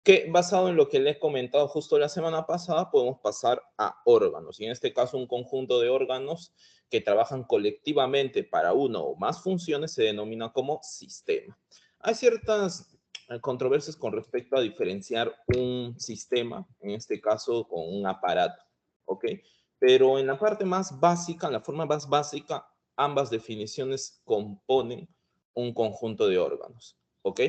que basado en lo que le he comentado justo la semana pasada, podemos pasar a órganos. Y en este caso, un conjunto de órganos que trabajan colectivamente para una o más funciones se denomina como sistema. Hay ciertas controversias con respecto a diferenciar un sistema, en este caso con un aparato, ¿ok? Pero en la parte más básica, en la forma más básica, ambas definiciones componen un conjunto de órganos, ¿ok?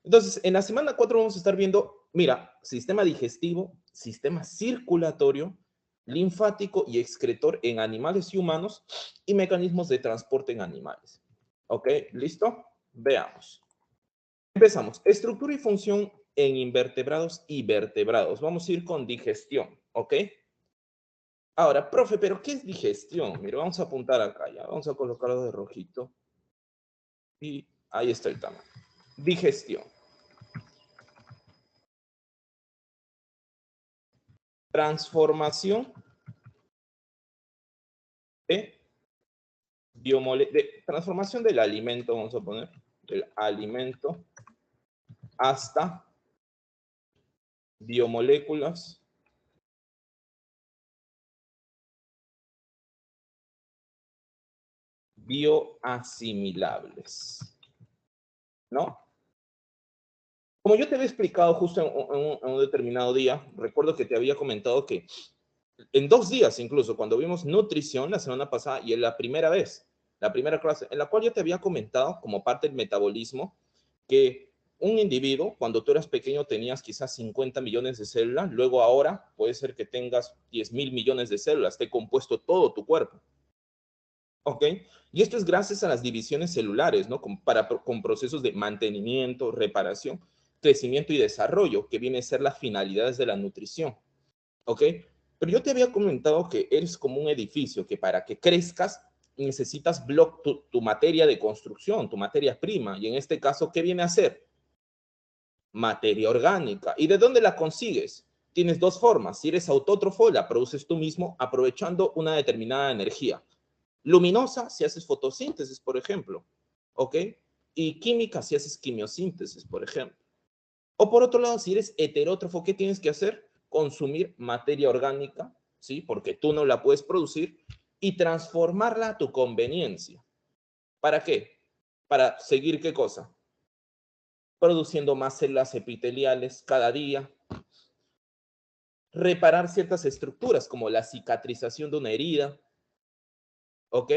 Entonces, en la semana 4 vamos a estar viendo, mira, sistema digestivo, sistema circulatorio, linfático y excretor en animales y humanos y mecanismos de transporte en animales. ¿Ok? ¿Listo? Veamos. Empezamos. Estructura y función en invertebrados y vertebrados. Vamos a ir con digestión. ¿Ok? Ahora, profe, ¿pero qué es digestión? Mira, vamos a apuntar acá ya. Vamos a colocarlo de rojito. Y ahí está el tamaño. Digestión. Transformación de, transformación del alimento, vamos a poner, del alimento hasta biomoléculas bioasimilables, ¿no? Como yo te había explicado justo en un determinado día, recuerdo que te había comentado que en 2 días incluso, cuando vimos nutrición la semana pasada y en la primera vez, la primera clase, en la cual yo te había comentado como parte del metabolismo que un individuo, cuando tú eras pequeño tenías quizás 50 millones de células, luego ahora puede ser que tengas 10.000 millones de células, te compuesto todo tu cuerpo. ¿Ok? Y esto es gracias a las divisiones celulares, ¿no? Con procesos de mantenimiento, reparación, crecimiento y desarrollo, que viene a ser las finalidades de la nutrición. ¿Ok? Pero yo te había comentado que eres como un edificio, que para que crezcas necesitas tu materia de construcción, tu materia prima. Y en este caso, ¿qué viene a ser? Materia orgánica. ¿Y de dónde la consigues? Tienes dos formas. Si eres autótrofo, la produces tú mismo aprovechando una determinada energía. Luminosa, si haces fotosíntesis, por ejemplo. ¿Ok? Y química, si haces quimiosíntesis, por ejemplo. O por otro lado, si eres heterótrofo, ¿qué tienes que hacer? Consumir materia orgánica, ¿sí? Porque tú no la puedes producir y transformarla a tu conveniencia. ¿Para qué? Para seguir qué cosa? Produciendo más células epiteliales cada día, reparar ciertas estructuras como la cicatrización de una herida, ¿ok?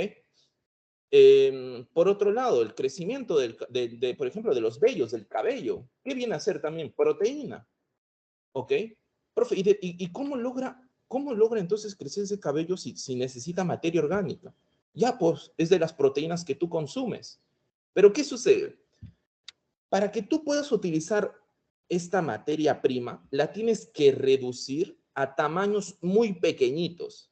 Por otro lado, el crecimiento, por ejemplo, de los vellos, del cabello, ¿qué viene a ser también? Proteína, ¿ok? Profe, ¿y cómo logra entonces crecer ese cabello si necesita materia orgánica? Ya, pues, es de las proteínas que tú consumes. Pero ¿qué sucede? Para que tú puedas utilizar esta materia prima, la tienes que reducir a tamaños muy pequeñitos.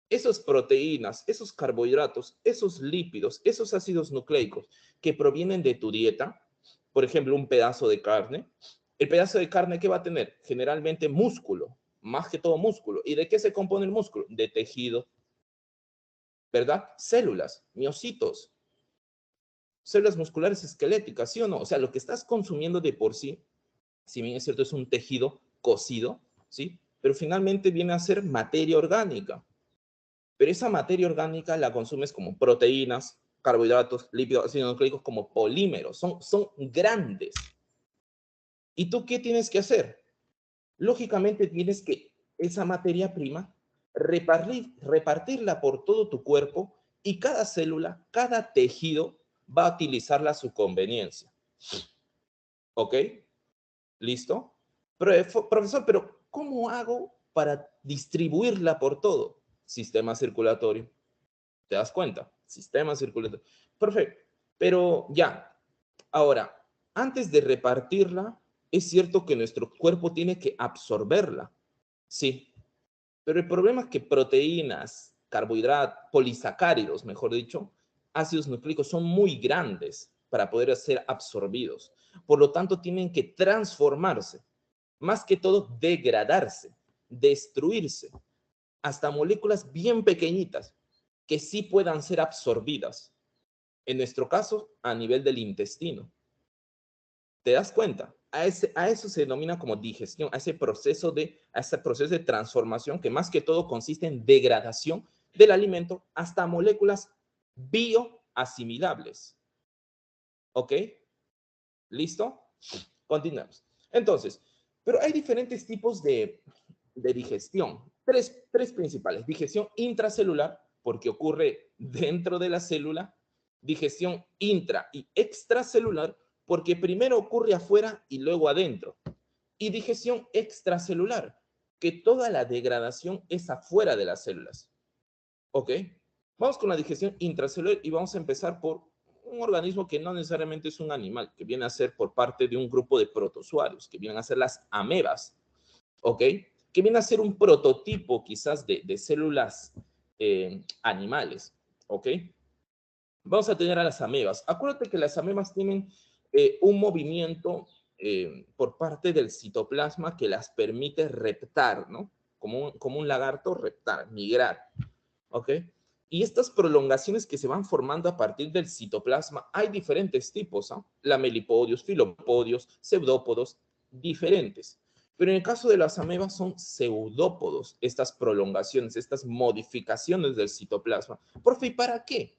Esas proteínas, esos carbohidratos, esos lípidos, esos ácidos nucleicos que provienen de tu dieta, por ejemplo, un pedazo de carne, el pedazo de carne que va a tener generalmente músculo, más que todo músculo. ¿Y de qué se compone el músculo? De tejido, ¿verdad? Células, miocitos, células musculares esqueléticas, ¿sí o no? O sea, lo que estás consumiendo de por sí, si bien es cierto, es un tejido cocido, ¿sí? Pero finalmente viene a ser materia orgánica. Pero esa materia orgánica la consumes como proteínas, carbohidratos, lípidos, ácidos nucleicos, como polímeros. Son grandes. ¿Y tú qué tienes que hacer? Lógicamente tienes que esa materia prima repartirla por todo tu cuerpo y cada célula, cada tejido va a utilizarla a su conveniencia. ¿Ok? ¿Listo? Profesor, pero ¿cómo hago para distribuirla por todo? Sistema circulatorio. ¿Te das cuenta? Sistema circulatorio. Perfecto. Pero ya, ahora, antes de repartirla, es cierto que nuestro cuerpo tiene que absorberla. Sí. Pero el problema es que proteínas, carbohidratos, polisacáridos, mejor dicho, ácidos nucleicos son muy grandes para poder ser absorbidos. Por lo tanto, tienen que transformarse, más que todo degradarse, destruirse, hasta moléculas bien pequeñitas que sí puedan ser absorbidas. En nuestro caso, a nivel del intestino. ¿Te das cuenta? a eso se denomina como digestión, a ese proceso de transformación que más que todo consiste en degradación del alimento hasta moléculas bioasimilables. ¿Ok? ¿Listo? Continuamos. Entonces, pero hay diferentes tipos de digestión. Tres principales. Digestión intracelular, porque ocurre dentro de la célula. Digestión intra y extracelular, porque primero ocurre afuera y luego adentro. Y digestión extracelular, que toda la degradación es afuera de las células. ¿Ok? Vamos con la digestión intracelular y vamos a empezar por un organismo que no necesariamente es un animal, que viene a ser por parte de un grupo de protozoarios, que vienen a ser las amebas, ¿ok? Que viene a ser un prototipo quizás de células animales, ¿ok? Vamos a tener a las amebas. Acuérdate que las amebas tienen un movimiento por parte del citoplasma que las permite reptar, ¿no? Como un lagarto reptar, migrar, ¿ok? Y estas prolongaciones que se van formando a partir del citoplasma, hay diferentes tipos, ¿no? Lamelipodios, filopodios, pseudópodos, diferentes. Pero en el caso de las amebas son pseudópodos, estas prolongaciones, estas modificaciones del citoplasma. ¿Por fin para qué?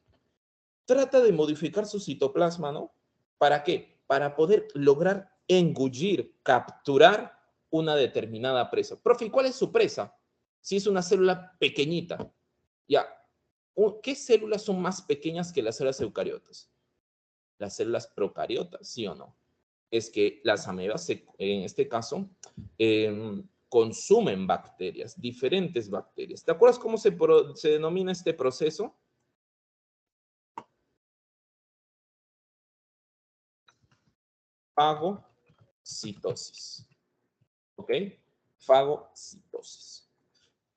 Trata de modificar su citoplasma, ¿no? ¿Para qué? Para poder lograr engullir, capturar una determinada presa. Profe, ¿cuál es su presa? Si es una célula pequeñita. Ya, ¿qué células son más pequeñas que las células eucariotas? Las células procariotas, ¿sí o no? Es que las amebas, en este caso, consumen bacterias, diferentes bacterias. ¿Te acuerdas cómo se denomina este proceso? Fagocitosis. ¿Ok? Fagocitosis.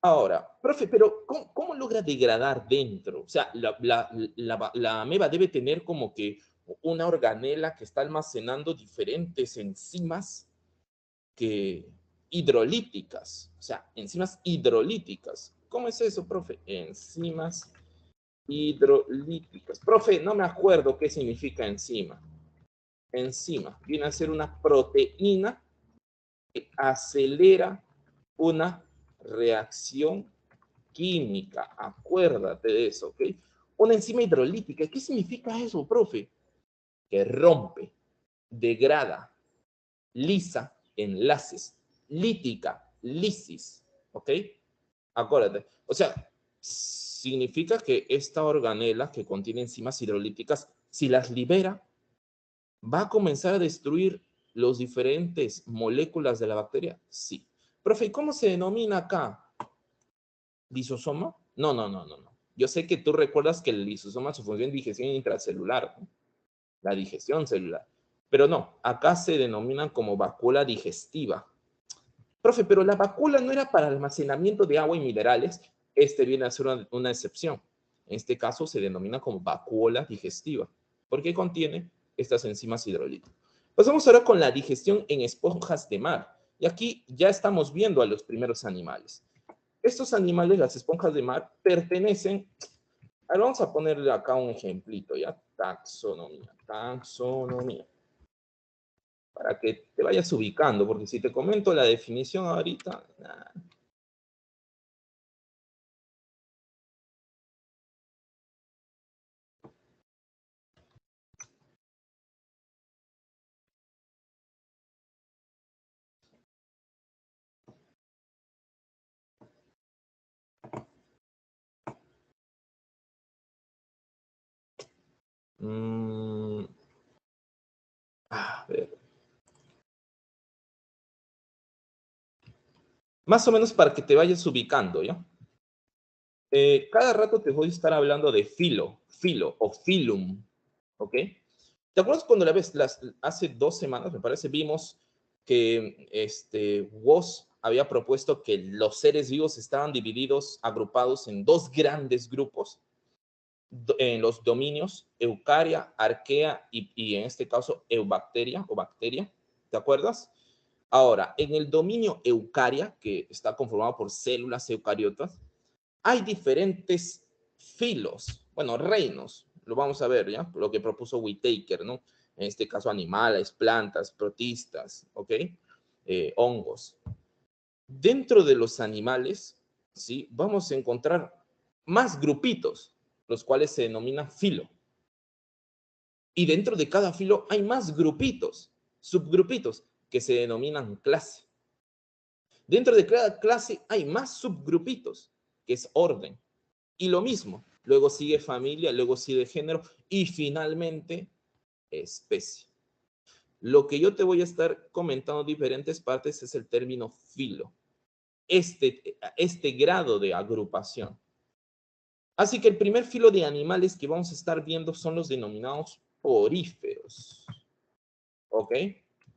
Ahora, profe, pero ¿cómo logra degradar dentro? O sea, la ameba debe tener como que una organela que está almacenando diferentes enzimas que hidrolíticas, o sea, enzimas hidrolíticas. ¿Cómo es eso, profe? Enzimas hidrolíticas. Profe, no me acuerdo qué significa enzima. Enzima viene a ser una proteína que acelera una reacción química. Acuérdate de eso, ¿ok? Una enzima hidrolítica. ¿Qué significa eso, profe? Que rompe, degrada, lisa, enlaces, lítica, lisis, ¿ok? Acuérdate. O sea, significa que esta organela que contiene enzimas hidrolíticas, si las libera, va a comenzar a destruir los diferentes moléculas de la bacteria. Sí. Profe, ¿y cómo se denomina acá? ¿Lisosoma? No, no, no, no, no. Yo sé que tú recuerdas que el lisosoma su función es digestión intracelular, ¿no? La digestión celular. Pero no, acá se denominan como vacuola digestiva. Profe, pero la vacuola no era para almacenamiento de agua y minerales. Este viene a ser una excepción. En este caso se denomina como vacuola digestiva, porque contiene estas enzimas hidrolíticas. Pasamos ahora con la digestión en esponjas de mar. Y aquí ya estamos viendo a los primeros animales. Estos animales, las esponjas de mar, pertenecen. A ver, vamos a ponerle acá un ejemplito, ¿ya? Taxonomía, taxonomía. Para que te vayas ubicando, porque si te comento la definición ahorita, nah. A ver. Más o menos para que te vayas ubicando, ¿ya? Cada rato te voy a estar hablando de filo o filum, ¿ok? ¿Te acuerdas cuando hace 2 semanas, me parece, vimos que Woz había propuesto que los seres vivos estaban divididos, agrupados en dos grandes grupos, en los dominios Eucaria, Arquea y en este caso Eubacteria o bacteria, ¿te acuerdas? Ahora, en el dominio Eucaria, que está conformado por células eucariotas, hay diferentes filos, bueno, reinos, lo vamos a ver, ¿ya? Lo que propuso Whittaker, ¿no? En este caso, animales, plantas, protistas, ¿ok? Hongos. Dentro de los animales, ¿sí? Vamos a encontrar más grupitos, los cuales se denominan filo. Y dentro de cada filo hay más grupitos, subgrupitos, que se denominan clase. Dentro de cada clase hay más subgrupitos, que es orden. Y lo mismo, luego sigue familia, luego sigue género y finalmente especie. Lo que yo te voy a estar comentando en diferentes partes es el término filo, este grado de agrupación. Así que el primer filo de animales que vamos a estar viendo son los denominados poríferos. ¿Ok?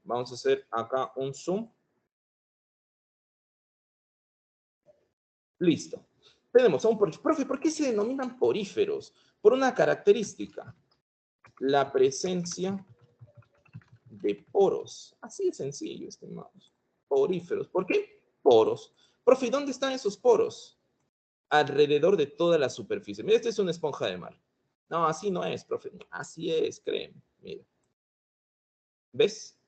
Vamos a hacer acá un zoom. Listo. Tenemos a un porífero. Profe, ¿por qué se denominan poríferos? Por una característica, la presencia de poros. Así de sencillo, estimados. Poríferos. ¿Por qué? Poros. Profe, ¿dónde están esos poros? Alrededor de toda la superficie. Mira, esta es una esponja de mar. No, así no es, profe. Así es, créeme. Mira. ¿Ves?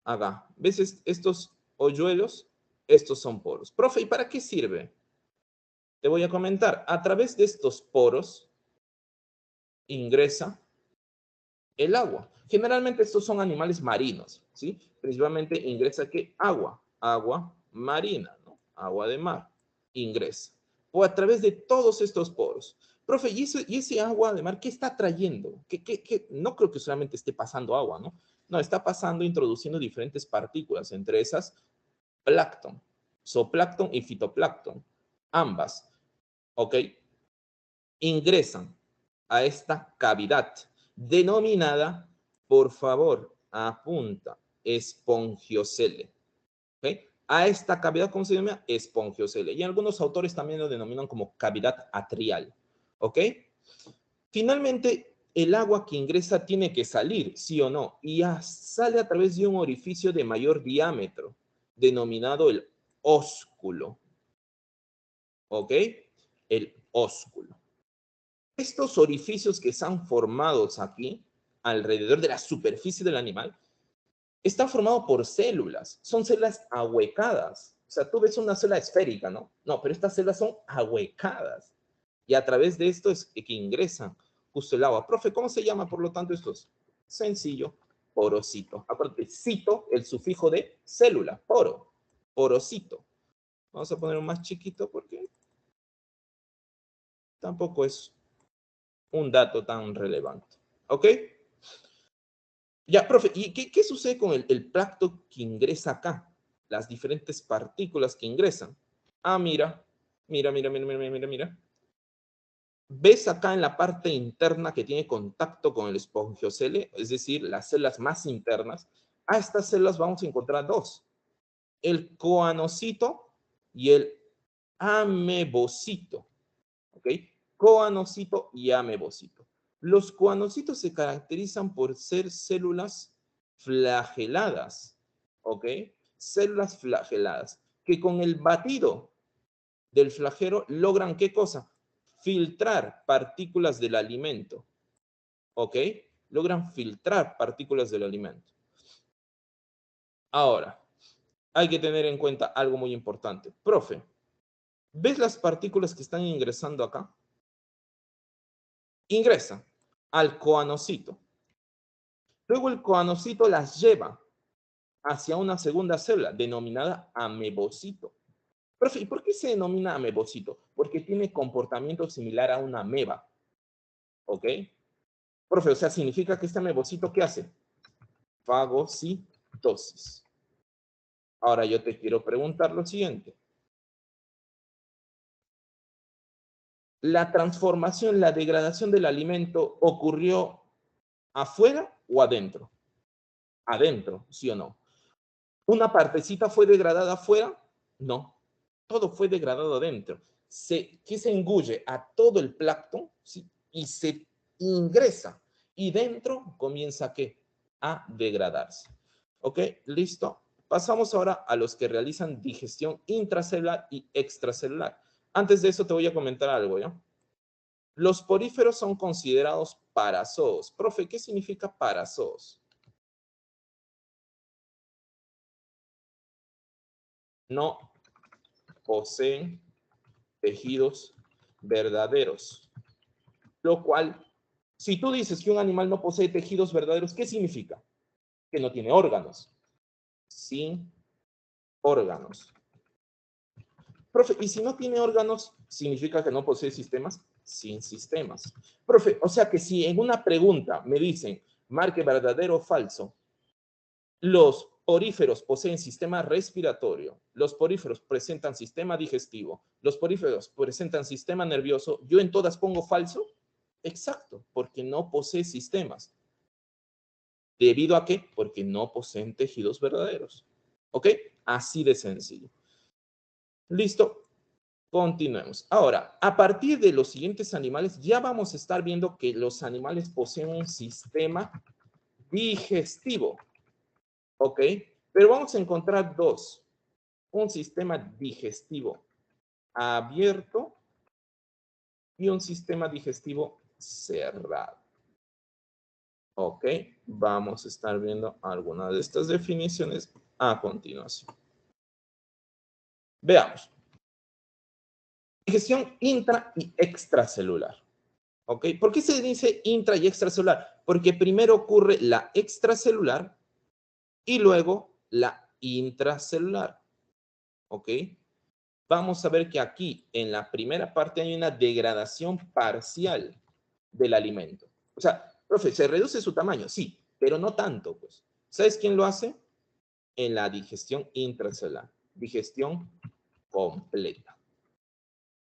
Acá. ¿Ves estos hoyuelos? Estos son poros. Profe, ¿y para qué sirve? Te voy a comentar. A través de estos poros ingresa el agua. Generalmente estos son animales marinos, ¿sí? Principalmente ingresa ¿qué? Agua. Agua marina, ¿no? Agua de mar. Ingresa. O a través de todos estos poros. Profe, ¿y ese agua de mar qué está trayendo? No creo que solamente esté pasando agua, ¿no? No, está pasando, introduciendo diferentes partículas, entre esas plancton, zooplancton y fitoplancton. Ambas, ¿ok? Ingresan a esta cavidad denominada, por favor, apunta, espongiocele. ¿Okay? A esta cavidad, ¿cómo se llama? Espongiocele. Y algunos autores también lo denominan como cavidad atrial. ¿Ok? Finalmente, el agua que ingresa tiene que salir, sí o no, y sale a través de un orificio de mayor diámetro, denominado el ósculo. ¿Ok? El ósculo. Estos orificios que están formados aquí, alrededor de la superficie del animal, están formados por células. Son células ahuecadas. O sea, tú ves una célula esférica, ¿no? No, pero estas células son ahuecadas. Y a través de esto es que ingresan justo el agua. Profe, ¿cómo se llama, por lo tanto, esto? Sencillo, porocito. Acuérdate, cito, el sufijo de célula, poro, porocito. Vamos a poner un más chiquito porque tampoco es un dato tan relevante. ¿Ok? Ya, profe, ¿y qué sucede con el plancton que ingresa acá? Las diferentes partículas que ingresan. Ah, mira. ¿Ves acá en la parte interna que tiene contacto con el espongiocele? Es decir, las células más internas. A estas células vamos a encontrar dos. El coanocito y el amebocito. ¿Ok? Coanocito y amebocito. Los coanocitos se caracterizan por ser células flageladas, ¿ok? Células flageladas, que con el batido del flagelo logran, ¿qué cosa? Filtrar partículas del alimento, ¿ok? Logran filtrar partículas del alimento. Ahora, hay que tener en cuenta algo muy importante. Profe, ¿ves las partículas que están ingresando acá? Ingresan al coanocito. Luego el coanocito las lleva hacia una segunda célula denominada amebocito. Profe, ¿y por qué se denomina amebocito? Porque tiene comportamiento similar a una ameba. ¿Ok? Profe, o sea, significa que este amebocito, ¿qué hace? Fagocitosis. Ahora yo te quiero preguntar lo siguiente. ¿La transformación, la degradación del alimento ocurrió afuera o adentro? Adentro, ¿sí o no? ¿Una partecita fue degradada afuera? No, todo fue degradado adentro. ¿Qué se engulle? A todo el plancton, ¿sí? Y se ingresa. Y dentro comienza ¿qué? A degradarse. ¿Ok? Listo. Pasamos ahora a los que realizan digestión intracelular y extracelular. Antes de eso te voy a comentar algo, ¿ya? Los poríferos son considerados parazoos. Profe, ¿qué significa parazoos? No poseen tejidos verdaderos. Lo cual, si tú dices que un animal no posee tejidos verdaderos, ¿qué significa? Que no tiene órganos. Sin órganos. Profe, ¿y si no tiene órganos, significa que no posee sistemas? Sin sistemas. Profe, o sea que si en una pregunta me dicen, marque verdadero o falso, los poríferos poseen sistema respiratorio, los poríferos presentan sistema digestivo, los poríferos presentan sistema nervioso, ¿yo en todas pongo falso? Exacto, porque no posee sistemas. ¿Debido a qué? Porque no poseen tejidos verdaderos. ¿Ok? Así de sencillo. Listo. Continuemos. Ahora, a partir de los siguientes animales, ya vamos a estar viendo que los animales poseen un sistema digestivo. ¿Ok? Pero vamos a encontrar dos. Un sistema digestivo abierto y un sistema digestivo cerrado. ¿Ok? Vamos a estar viendo algunas de estas definiciones a continuación. Veamos. Digestión intra y extracelular. ¿Ok? ¿Por qué se dice intra y extracelular? Porque primero ocurre la extracelular y luego la intracelular. ¿Ok? Vamos a ver que aquí en la primera parte hay una degradación parcial del alimento. O sea, profe, ¿se reduce su tamaño? Sí, pero no tanto, pues. ¿Sabes quién lo hace? En la digestión intracelular. Digestión completa.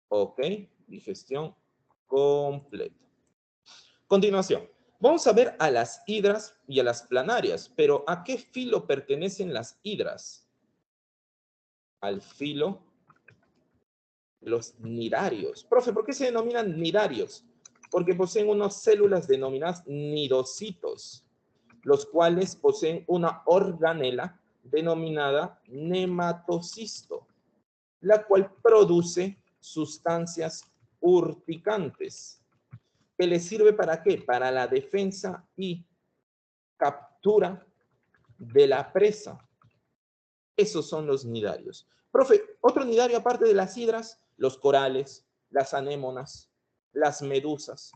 ¿Ok? Digestión completa. Continuación, vamos a ver a las hidras y a las planarias, pero ¿a qué filo pertenecen las hidras? Al filo, los nidarios. Profe, ¿por qué se denominan nidarios? Porque poseen unas células denominadas nidocitos, los cuales poseen una organela denominada nematocisto, la cual produce sustancias urticantes. ¿Que les sirve para qué? Para la defensa y captura de la presa. Esos son los nidarios. Profe, otro nidario aparte de las hidras, los corales, las anémonas, las medusas.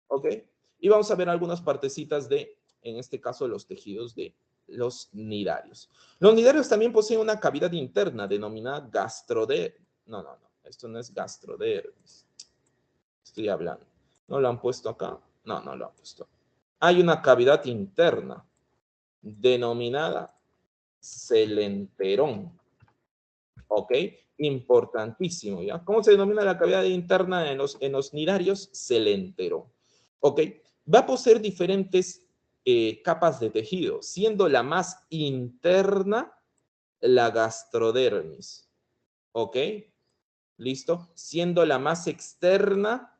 ¿Ok? Y vamos a ver algunas partecitas de, en este caso, los tejidos de los nidarios. Los nidarios también poseen una cavidad interna denominada gastrodermis. No, esto no es gastrodermis. Estoy hablando. ¿No lo han puesto acá? No, no lo han puesto. Hay una cavidad interna denominada celenterón. ¿Ok? Importantísimo, ¿ya? ¿Cómo se denomina la cavidad interna en los nidarios? Celenterón. ¿Ok? Va a poseer diferentes capas de tejido, siendo la más interna la gastrodermis. ¿Ok? ¿Listo? Siendo la más externa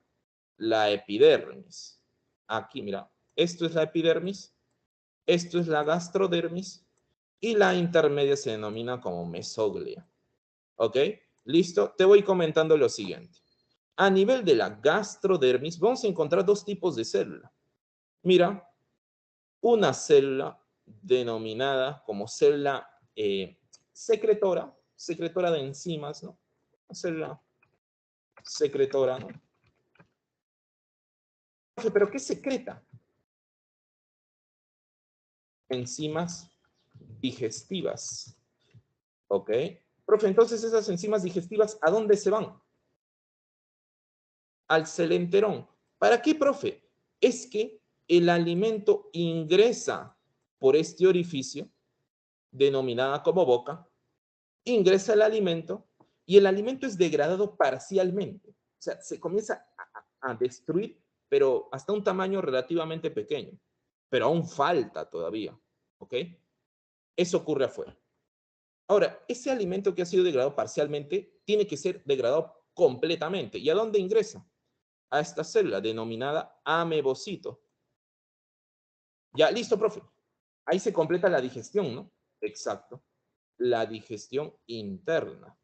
la epidermis. Aquí, mira, esto es la epidermis, esto es la gastrodermis y la intermedia se denomina como mesoglia. ¿Ok? ¿Listo? Te voy comentando lo siguiente. A nivel de la gastrodermis vamos a encontrar dos tipos de célula. Mira, una célula denominada como célula secretora de enzimas, ¿no? Una célula secretora, ¿no? ¿Pero qué secreta? Enzimas digestivas. ¿Ok? Profe, entonces esas enzimas digestivas, ¿a dónde se van? Al celenterón. ¿Para qué, profe? Es que el alimento ingresa por este orificio, denominada como boca, ingresa el alimento y el alimento es degradado parcialmente. O sea, se comienza a destruir, pero hasta un tamaño relativamente pequeño. Pero aún falta todavía. ¿Ok? Eso ocurre afuera. Ahora, ese alimento que ha sido degradado parcialmente tiene que ser degradado completamente. ¿Y a dónde ingresa? A esta célula denominada amebocito. Ya, listo, profe. Ahí se completa la digestión, ¿no? Exacto. La digestión interna.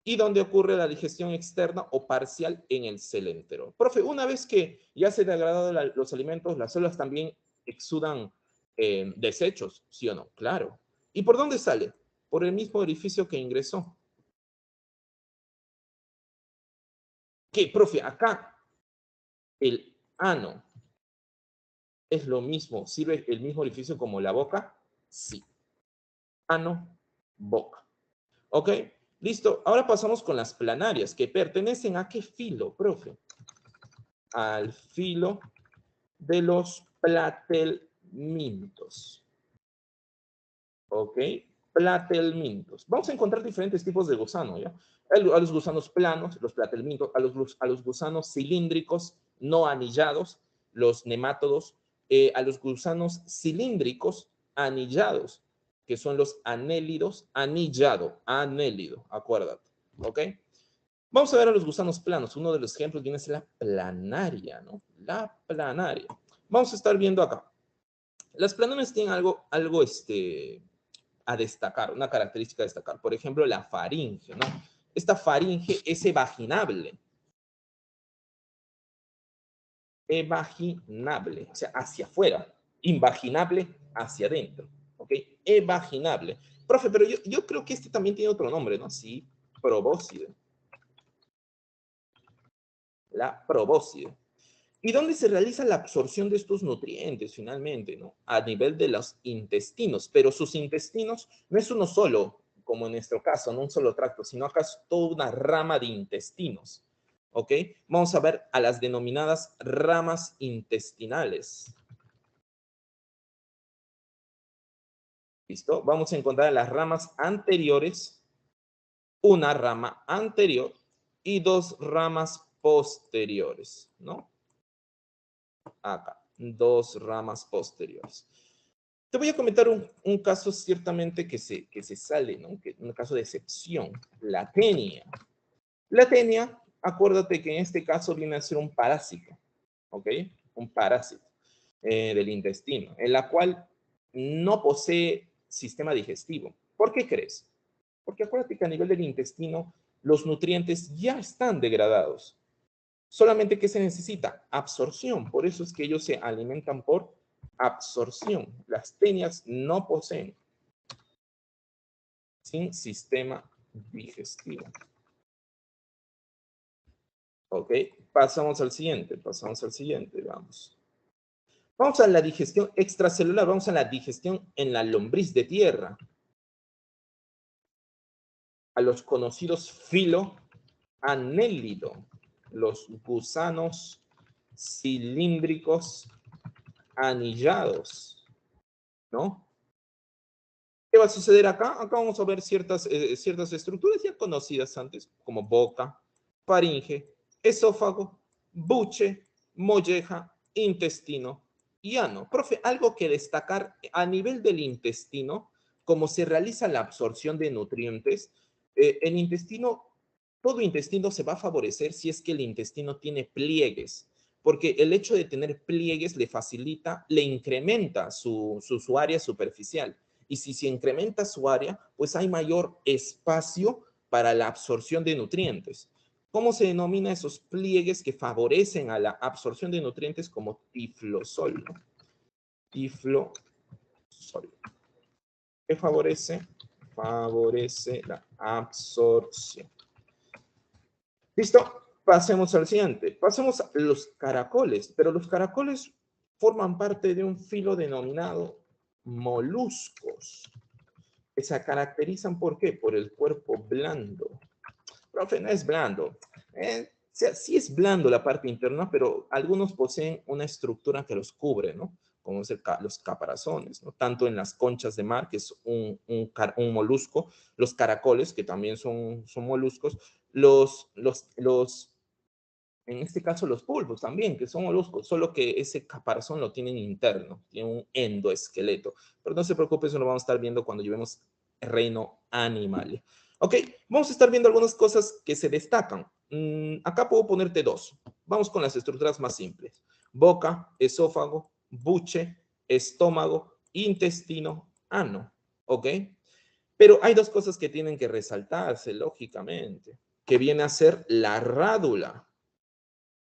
y donde ocurre la digestión externa o parcial en el celenterio. Profe, una vez que ya se degradan los alimentos, las células también exudan desechos, ¿sí o no? Claro. ¿Y por dónde sale? Por el mismo orificio que ingresó. ¿Qué, profe? Acá el ano es lo mismo, sirve el mismo orificio como la boca. Sí. Ano, boca. ¿Ok? Listo. Ahora pasamos con las planarias, que pertenecen a qué filo, profe? Al filo de los platelmintos. ¿Ok? Platelmintos. Vamos a encontrar diferentes tipos de gusano, ¿ya? A los gusanos planos, los platelmintos, a los gusanos cilíndricos, no anillados, los nemátodos, a los gusanos cilíndricos anillados, que son los anélidos, anélido, acuérdate, ¿ok? Vamos a ver a los gusanos planos. Uno de los ejemplos viene a ser la planaria, ¿no? La planaria. Vamos a estar viendo acá. Las planarias tienen algo a destacar, una característica a destacar. Por ejemplo, la faringe, ¿no? Esta faringe es evaginable. Evaginable, o sea, hacia afuera. Invaginable, hacia adentro. ¿Ok? Evaginable. Profe, pero yo creo que este también tiene otro nombre, ¿no? Sí, probóscide. La probóscide. ¿Y dónde se realiza la absorción de estos nutrientes finalmente, ¿no? A nivel de los intestinos, pero sus intestinos no es uno solo, como en nuestro caso, no un solo tracto, sino acá es toda una rama de intestinos, ¿ok? Vamos a ver a las denominadas ramas intestinales. ¿Listo? Vamos a encontrar las ramas anteriores, una rama anterior y dos ramas posteriores, ¿no? Acá, dos ramas posteriores. Te voy a comentar un caso ciertamente que se sale, ¿no? Un caso de excepción, la tenia. La tenia, acuérdate que en este caso viene a ser un parásito, ¿ok? Un parásito del intestino, en la cual no posee sistema digestivo. ¿Por qué crees? Porque acuérdate que a nivel del intestino los nutrientes ya están degradados. Solamente que se necesita absorción, por eso es que ellos se alimentan por absorción. Las tenias no poseen sin sistema digestivo. Ok, pasamos al siguiente, vamos. Vamos a la digestión extracelular, vamos a la digestión en la lombriz de tierra. A los conocidos filoanélido, los gusanos cilíndricos anillados, ¿no? ¿Qué va a suceder acá? Acá vamos a ver ciertas estructuras ya conocidas antes, como boca, faringe, esófago, buche, molleja, intestino y ano. Profe, algo que destacar a nivel del intestino, cómo se realiza la absorción de nutrientes, el intestino, todo intestino se va a favorecer si es que el intestino tiene pliegues, porque el hecho de tener pliegues le facilita, le incrementa su área superficial. Y si se incrementa su área, pues hay mayor espacio para la absorción de nutrientes. ¿Cómo se denomina esos pliegues que favorecen a la absorción de nutrientes? Como tiflosol, ¿no? Tiflosol. ¿Qué favorece? Favorece la absorción. ¿Listo? Pasemos al siguiente. Pasemos a los caracoles, pero los caracoles forman parte de un filo denominado moluscos, que se caracterizan ¿por qué? Por el cuerpo blando. Profe, no es blando. Sí es blando la parte interna, pero algunos poseen una estructura que los cubre, ¿no? Como es los caparazones, ¿no? Tanto en las conchas de mar, que es un molusco, los caracoles, que también son moluscos, en este caso los pulpos también, que son moluscos, solo que ese caparazón lo tienen interno, tiene un endoesqueleto. Pero no se preocupe, eso lo vamos a estar viendo cuando llevemos el reino animal. Ok, vamos a estar viendo algunas cosas que se destacan. Acá puedo ponerte dos. Vamos con las estructuras más simples. Boca, esófago, buche, estómago, intestino, ano. Ok. Pero hay dos cosas que tienen que resaltarse, lógicamente, que viene a ser la rádula.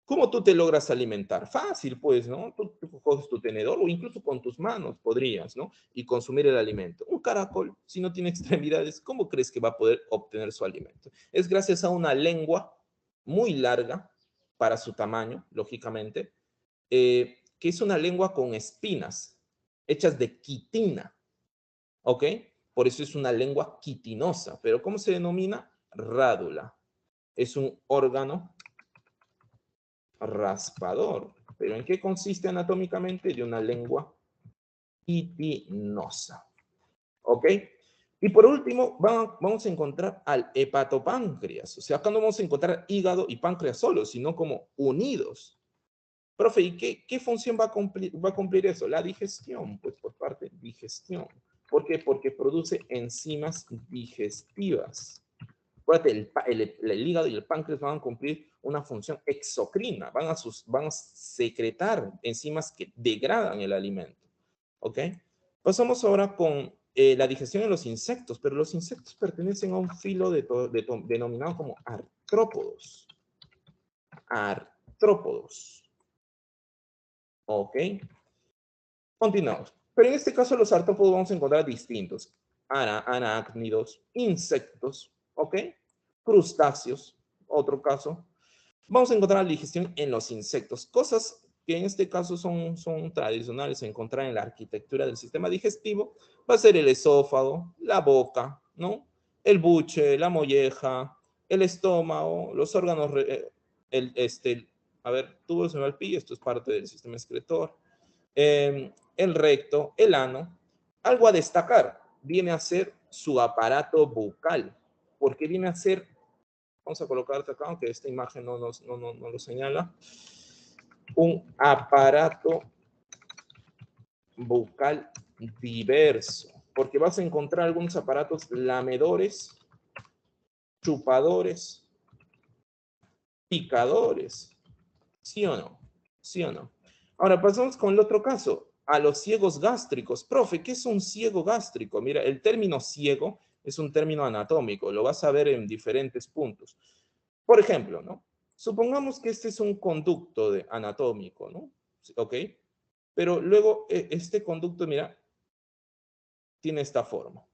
¿Cómo tú te logras alimentar? Fácil, pues, ¿no? Tú coges tu tenedor o incluso con tus manos podrías, ¿no? Y consumir el alimento. Un caracol, si no tiene extremidades, ¿cómo crees que va a poder obtener su alimento? Es gracias a una lengua muy larga para su tamaño, lógicamente, que es una lengua con espinas hechas de quitina, ¿ok? Por eso es una lengua quitinosa. Pero ¿cómo se denomina? Rádula. Es un órgano raspador. ¿Pero en qué consiste anatómicamente? De una lengua quitinosa. ¿Ok? Y por último, vamos a encontrar al hepatopáncreas. O sea, acá no vamos a encontrar hígado y páncreas solos, sino como unidos. Profe, ¿y qué función va a cumplir eso? La digestión, pues por parte de digestión. ¿Por qué? Porque produce enzimas digestivas. Acuérdate, el hígado y el páncreas van a cumplir una función exocrina, van a secretar enzimas que degradan el alimento. ¿Ok? Pasamos ahora con la digestión en los insectos, pero los insectos pertenecen a un filo denominado como artrópodos. Artrópodos. ¿Ok? Continuamos. Pero en este caso los artrópodos vamos a encontrar distintos. Arácnidos, insectos, ¿ok? Crustáceos, otro caso. Vamos a encontrar la digestión en los insectos, cosas que en este caso son tradicionales a encontrar en la arquitectura del sistema digestivo. Va a ser el esófago, la boca, ¿no? El buche, la molleja, el estómago, los órganos, a ver, tubo de Malpighi, esto es parte del sistema excretor, el recto, el ano. Algo a destacar, viene a ser su aparato bucal, porque viene a ser, vamos a colocarte acá, aunque esta imagen no lo señala, un aparato bucal diverso, porque vas a encontrar algunos aparatos lamedores, chupadores, picadores, ¿sí o no? ¿Sí o no? Ahora pasamos con el otro caso, a los ciegos gástricos. Profe, ¿qué es un ciego gástrico? Mira, el término ciego es un término anatómico, lo vas a ver en diferentes puntos. Por ejemplo, ¿no? Supongamos que este es un conducto anatómico, ¿no? ¿Ok? Pero luego este conducto, mira, tiene esta forma.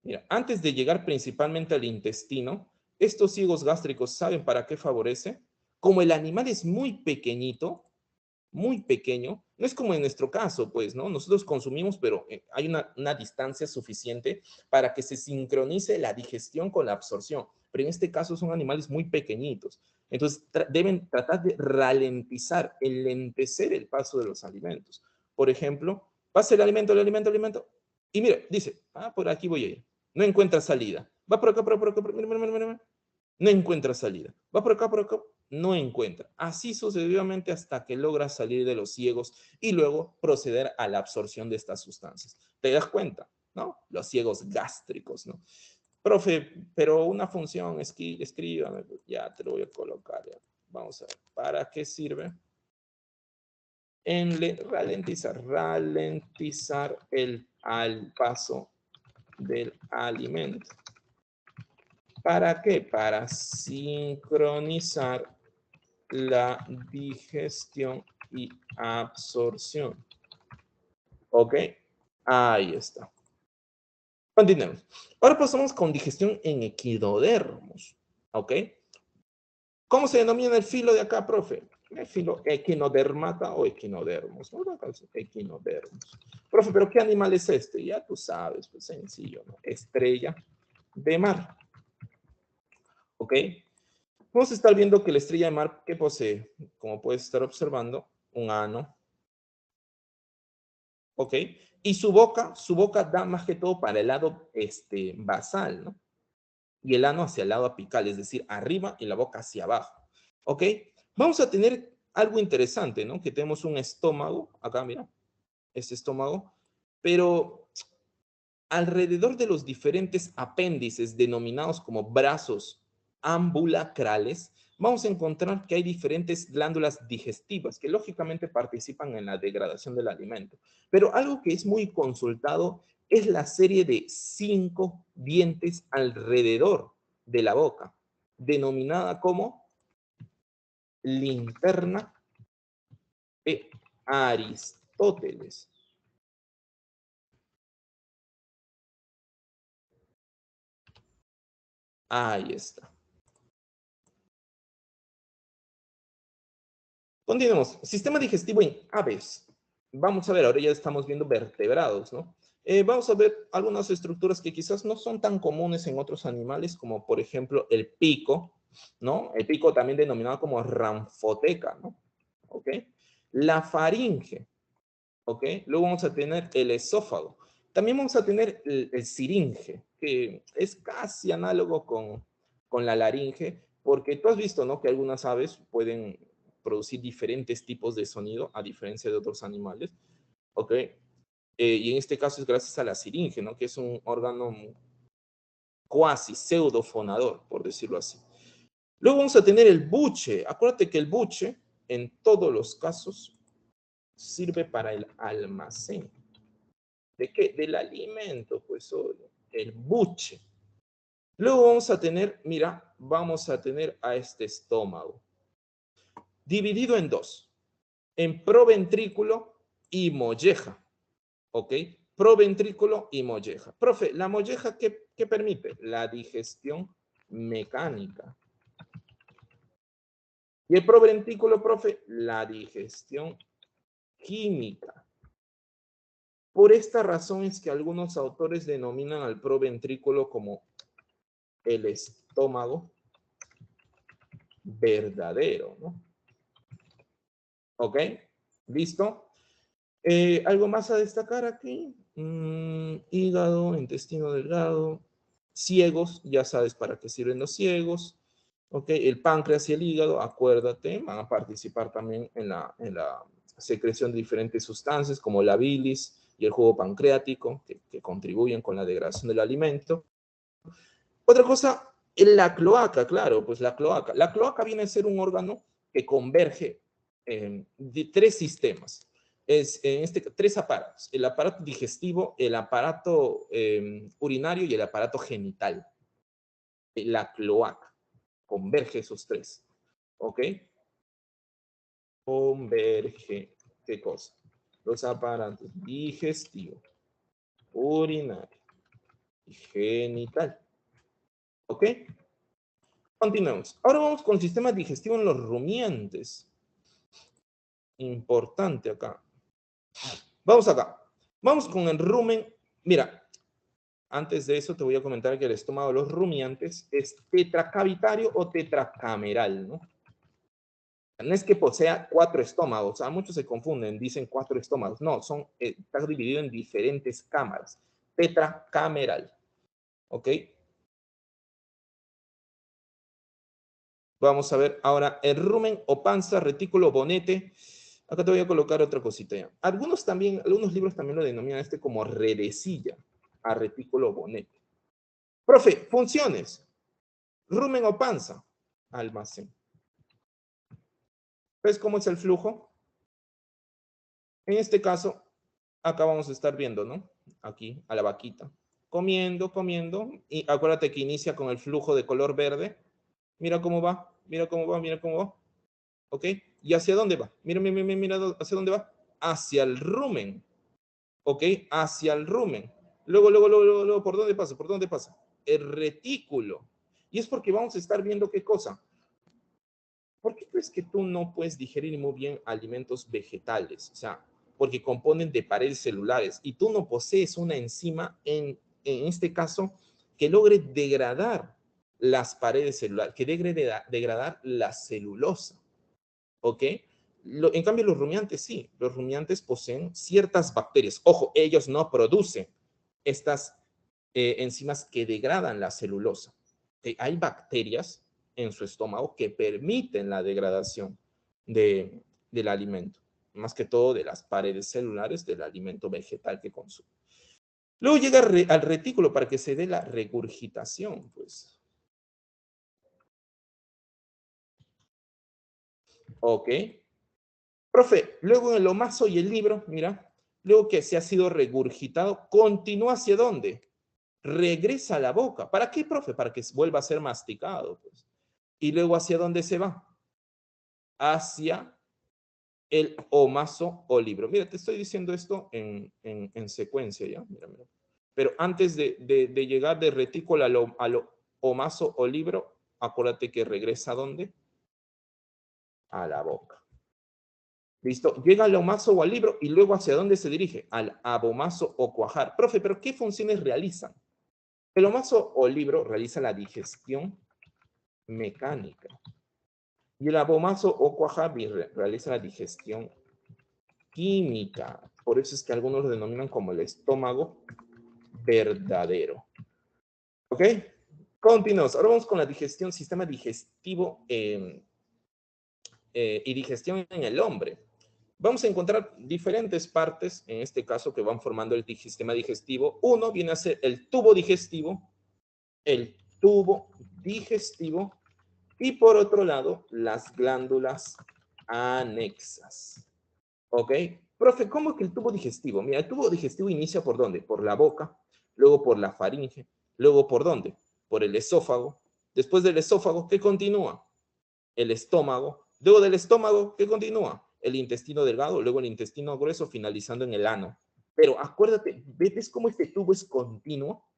Mira, antes de llegar principalmente al intestino, estos ciegos gástricos, ¿saben para qué favorece? Como el animal es muy pequeñito, muy pequeño, no es como en nuestro caso, pues, ¿no? Nosotros consumimos, pero hay una distancia suficiente para que se sincronice la digestión con la absorción. Pero en este caso son animales muy pequeñitos. Entonces, deben tratar de ralentizar, enlentecer el paso de los alimentos. Por ejemplo, pasa el alimento, y mire, dice, por aquí voy a ir. No encuentra salida. Va por acá, mira. No encuentra salida. Va por acá, no encuentra. Así sucesivamente hasta que logra salir de los ciegos y luego proceder a la absorción de estas sustancias. ¿Te das cuenta? ¿No? Los ciegos gástricos, ¿no? Profe, pero una función, escríbame, ya te lo voy a colocar. Ya. Vamos a ver, ¿para qué sirve? Ralentizar al paso del alimento. ¿Para qué? Para sincronizar la digestión y absorción. ¿Ok? Ahí está. Continuemos. Ahora pasamos con digestión en equinodermos. ¿Ok? ¿Cómo se denomina el filo de acá, profe? El filo equinodermata o equinodermos. ¿No? Equinodermos. Profe, ¿pero qué animal es este? Ya tú sabes, pues sencillo, ¿no? Estrella de mar. ¿Ok? Vamos a estar viendo que la estrella de mar que posee, como puedes estar observando, un ano. ¿Ok? Y su boca da más que todo para el lado basal, ¿no? Y el ano hacia el lado apical, es decir, arriba y la boca hacia abajo. ¿Ok? Vamos a tener algo interesante, ¿no? Que tenemos un estómago, acá mira, este estómago, pero alrededor de los diferentes apéndices denominados como brazos ambulacrales, vamos a encontrar que hay diferentes glándulas digestivas que lógicamente participan en la degradación del alimento. Pero algo que es muy consultado es la serie de 5 dientes alrededor de la boca, denominada como linterna de Aristóteles. Ahí está. Continuemos. Sistema digestivo en aves. Vamos a ver, ahora ya estamos viendo vertebrados, ¿no? Vamos a ver algunas estructuras que quizás no son tan comunes en otros animales, como por ejemplo el pico, ¿no? El pico también denominado como ranfoteca, ¿no? ¿Ok? La faringe, ¿ok? Luego vamos a tener el esófago. También vamos a tener el siringe, que es casi análogo con la laringe, porque tú has visto, ¿no? Que algunas aves pueden producir diferentes tipos de sonido, a diferencia de otros animales, ¿ok? Y en este caso es gracias a la siringe, ¿no? Que es un órgano cuasi pseudofonador, por decirlo así. Luego vamos a tener el buche. Acuérdate que el buche, en todos los casos, sirve para el almacén. ¿De qué? Del alimento, pues, solo. El buche. Luego vamos a tener, mira, vamos a tener a este estómago, dividido en dos, en proventrículo y molleja, ¿ok? Proventrículo y molleja. Profe, ¿la molleja qué permite? La digestión mecánica. Y el proventrículo, profe, la digestión química. Por esta razón es que algunos autores denominan al proventrículo como el estómago verdadero, ¿no? ¿Ok? ¿Listo? ¿Algo más a destacar aquí? Hígado, intestino delgado, ciegos, ya sabes para qué sirven los ciegos. ¿Ok? El páncreas y el hígado, acuérdate, van a participar también en la secreción de diferentes sustancias como la bilis y el jugo pancreático, que contribuyen con la degradación del alimento. Otra cosa, la cloaca, claro, pues la cloaca. La cloaca viene a ser un órgano que converge de 3 sistemas. Es en tres aparatos: el aparato digestivo, el aparato urinario y el aparato genital. La cloaca converge esos 3. ¿Ok? Converge, ¿qué cosa? Los aparatos digestivo, urinario y genital. ¿Ok? Continuemos. Ahora vamos con el sistema digestivo en los rumiantes. Importante acá. Vamos acá. Vamos con el rumen. Mira, antes de eso te voy a comentar que el estómago de los rumiantes es tetracavitario o tetracameral, ¿no? No es que posea 4 estómagos. A muchos se confunden, dicen 4 estómagos. No, está dividido en diferentes cámaras. Tetracameral. ¿Ok? Vamos a ver ahora el rumen o panza, retículo, bonete. Acá te voy a colocar otra cosita ya. Algunos libros también lo denominan como redecilla, a retículo bonete. Profe, funciones. Rumen o panza, almacén. ¿Ves cómo es el flujo? En este caso, acá vamos a estar viendo, ¿no? Aquí, a la vaquita. Comiendo, comiendo. Y acuérdate que inicia con el flujo de color verde. Mira cómo va, mira cómo va, mira cómo va. ¿Ok? ¿Y hacia dónde va? Mira, mira, mira, mira hacia dónde va. Hacia el rumen. ¿Ok? Hacia el rumen. Luego, ¿por dónde pasa? ¿Por dónde pasa? El retículo. Y es porque vamos a estar viendo qué cosa. ¿Por qué crees que tú no puedes digerir muy bien alimentos vegetales? O sea, porque componen de paredes celulares y tú no posees una enzima, en este caso, que logre degradar las paredes celulares, que logre degradar la celulosa. ¿Ok? En cambio, los rumiantes sí, los rumiantes poseen ciertas bacterias. Ojo, ellos no producen estas enzimas que degradan la celulosa. Hay bacterias en su estómago que permiten la degradación del alimento, más que todo de las paredes celulares del alimento vegetal que consume. Luego llega al retículo para que se dé la regurgitación, pues. Ok. Profe, luego en el omaso y el libro, mira, luego que se ha sido regurgitado, continúa ¿hacia dónde? Regresa a la boca. ¿Para qué, profe? Para que vuelva a ser masticado, pues. Y luego, ¿hacia dónde se va? Hacia el omaso o libro. Mira, te estoy diciendo esto en secuencia, ¿ya? Mira, mira. Pero antes de llegar de retícula al omaso o libro, acuérdate que regresa ¿a dónde? A la boca. ¿Listo? Llega al omaso o al libro y luego ¿hacia dónde se dirige? Al abomaso o cuajar. Profe, ¿pero qué funciones realizan? El omaso o libro realiza la digestión mecánica. Y el abomaso o cuajar realiza la digestión química. Por eso es que algunos lo denominan como el estómago verdadero. ¿Ok? Continuamos. Ahora vamos con la digestión, sistema digestivo y digestión en el hombre. Vamos a encontrar diferentes partes, en este caso, que van formando el sistema digestivo. Uno viene a ser el tubo digestivo, y por otro lado, las glándulas anexas. ¿Ok? Profe, ¿cómo es que el tubo digestivo? Mira, el tubo digestivo inicia ¿por dónde? Por la boca, luego por la faringe, luego ¿por dónde? Por el esófago. Después del esófago, ¿qué continúa? El estómago. Luego del estómago, ¿qué continúa? El intestino delgado, luego el intestino grueso, finalizando en el ano. Pero acuérdate, ¿ves cómo este tubo es continuo?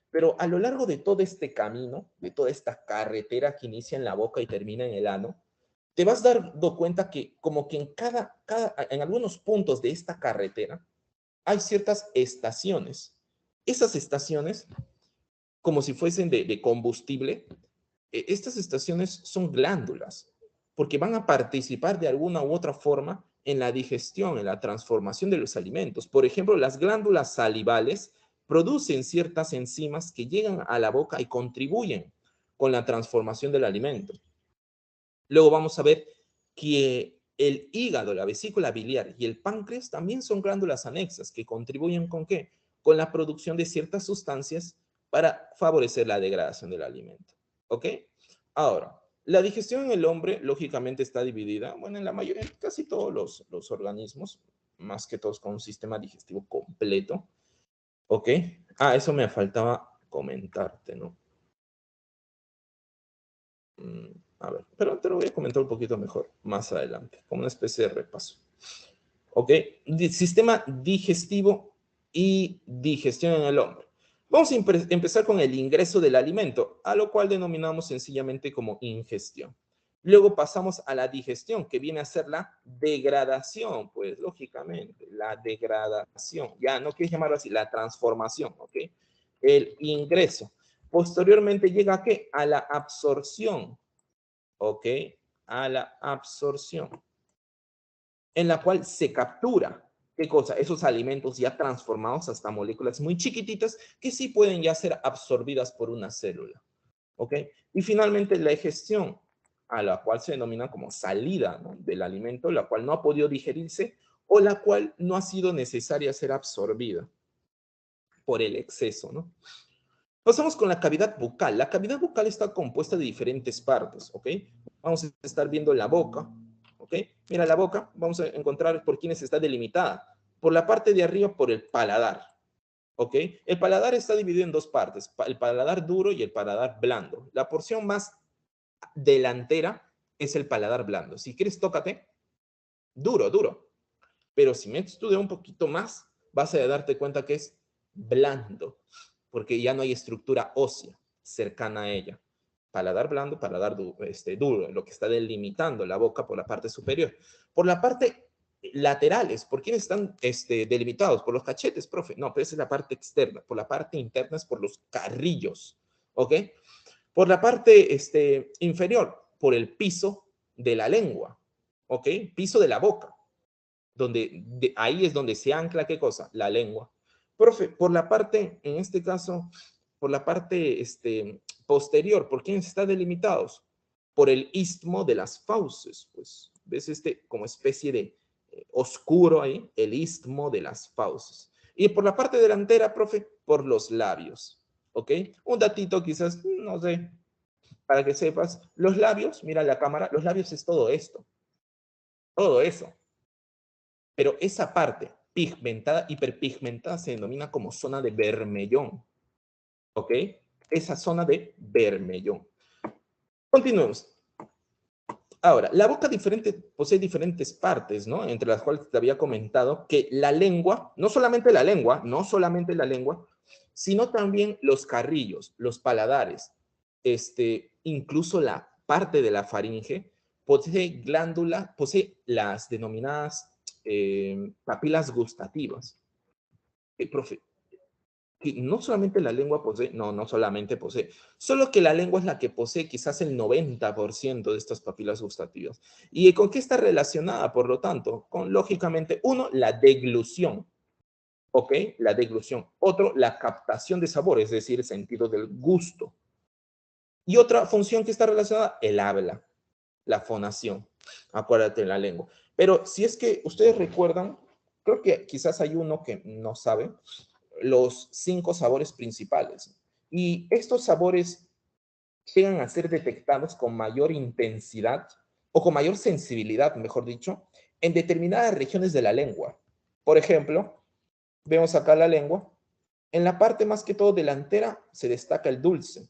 Pero a lo largo de todo este camino, de toda esta carretera que inicia en la boca y termina en el ano, te vas dando cuenta que como que en algunos puntos de esta carretera hay ciertas estaciones. Esas estaciones, como si fuesen de combustible, estas estaciones son glándulas, porque van a participar de alguna u otra forma en la digestión, en la transformación de los alimentos. Por ejemplo, las glándulas salivales producen ciertas enzimas que llegan a la boca y contribuyen con la transformación del alimento. Luego vamos a ver que el hígado, la vesícula biliar y el páncreas también son glándulas anexas que contribuyen ¿con qué? Con la producción de ciertas sustancias para favorecer la degradación del alimento. ¿Ok? Ahora, la digestión en el hombre lógicamente está dividida, bueno, en la mayoría, en casi todos los organismos, más que todos con un sistema digestivo completo. ¿Ok? Ah, eso me faltaba comentarte, ¿no? A ver, pero te lo voy a comentar un poquito mejor más adelante, como una especie de repaso. ¿Ok? Sistema digestivo y digestión en el hombre. Vamos a empezar con el ingreso del alimento, a lo cual denominamos sencillamente como ingestión. Luego pasamos a la digestión, que viene a ser la degradación, pues lógicamente, la degradación. Ya no quieres llamarlo así, la transformación, ¿ok? El ingreso. Posteriormente llega ¿a qué? A la absorción, ¿ok? A la absorción, en la cual se captura, ¿qué cosa? Esos alimentos ya transformados hasta moléculas muy chiquititas que sí pueden ya ser absorbidas por una célula, ¿ok? Y finalmente la digestión, a la cual se denomina como salida, ¿no?, del alimento, la cual no ha podido digerirse o la cual no ha sido necesaria ser absorbida por el exceso, ¿no? Pasamos con la cavidad bucal. La cavidad bucal está compuesta de diferentes partes, ¿ok? Vamos a estar viendo la boca, ¿ok? Mira, la boca, vamos a encontrar por quiénes está delimitada. Por la parte de arriba, por el paladar, ¿ok? El paladar está dividido en dos partes, el paladar duro y el paladar blando. La porción más delantera es el paladar blando. Si quieres, tócate, duro, duro. Pero si me estudias un poquito más, vas a darte cuenta que es blando, porque ya no hay estructura ósea cercana a ella. Paladar blando, paladar duro, lo que está delimitando la boca por la parte superior. Por la parte laterales, ¿por quiénes están delimitados? Por los cachetes, profe. No, pero esa es la parte externa. Por la parte interna es por los carrillos, ¿ok? Por la parte inferior, por el piso de la lengua, ¿ok? Piso de la boca, ahí es donde se ancla, ¿qué cosa? La lengua. Profe, por la parte, en este caso, por la parte posterior, ¿por quiénes están delimitados? Por el istmo de las fauces, pues, ¿ves como especie de oscuro ahí? El istmo de las fauces. Y por la parte delantera, profe, por los labios, ¿ok? Un datito quizás, no sé, para que sepas, los labios, mira la cámara, los labios es todo esto, todo eso. Pero esa parte pigmentada, hiperpigmentada, se denomina como zona de bermellón. ¿Ok? Esa zona de bermellón. Continuemos. Ahora, la boca posee diferentes partes, ¿no? Entre las cuales te había comentado que la lengua, no solamente la lengua, sino también los carrillos, los paladares, incluso la parte de la faringe, posee las denominadas papilas gustativas. Profe, que no solamente la lengua posee, no solamente posee, solo que la lengua es la que posee quizás el 90% de estas papilas gustativas. ¿Y con qué está relacionada, por lo tanto? Con, lógicamente, uno, la deglución, ¿ok? La deglución. Otro, la captación de sabor, es decir, el sentido del gusto. Y otra función que está relacionada, el habla, la fonación. Acuérdate de la lengua. Pero si es que ustedes recuerdan, creo que quizás hay uno que no sabe, los 5 sabores principales. Y estos sabores llegan a ser detectados con mayor intensidad o con mayor sensibilidad, mejor dicho, en determinadas regiones de la lengua. Por ejemplo, vemos acá la lengua. En la parte más que todo delantera se destaca el dulce.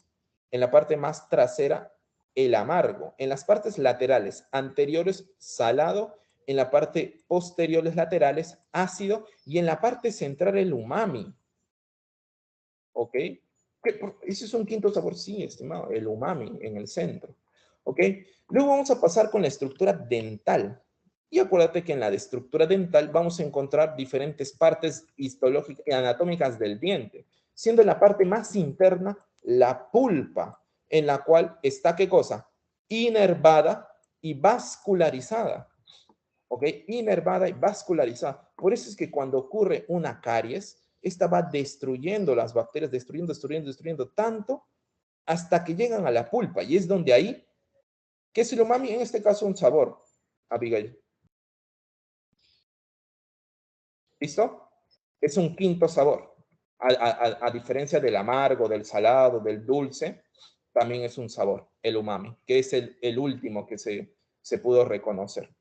En la parte más trasera, el amargo. En las partes laterales, anteriores, salado. En la parte posteriores laterales, ácido. Y en la parte central, el umami. ¿Ok? Ese es un quinto sabor, sí, estimado, el umami en el centro. ¿Ok? Luego vamos a pasar con la estructura dental. Y acuérdate que en la estructura dental vamos a encontrar diferentes partes histológicas y anatómicas del diente, siendo la parte más interna la pulpa, en la cual está, ¿qué cosa? Inervada y vascularizada. ¿Ok? Inervada y vascularizada. Por eso es que cuando ocurre una caries, esta va destruyendo las bacterias, destruyendo, tanto hasta que llegan a la pulpa. Y es donde ahí, ¿qué es el umami? En este caso, un sabor, Abigail. ¿Listo? Es un quinto sabor. A diferencia del amargo, del salado, del dulce, también es un sabor, el umami, que es el último que se pudo reconocer.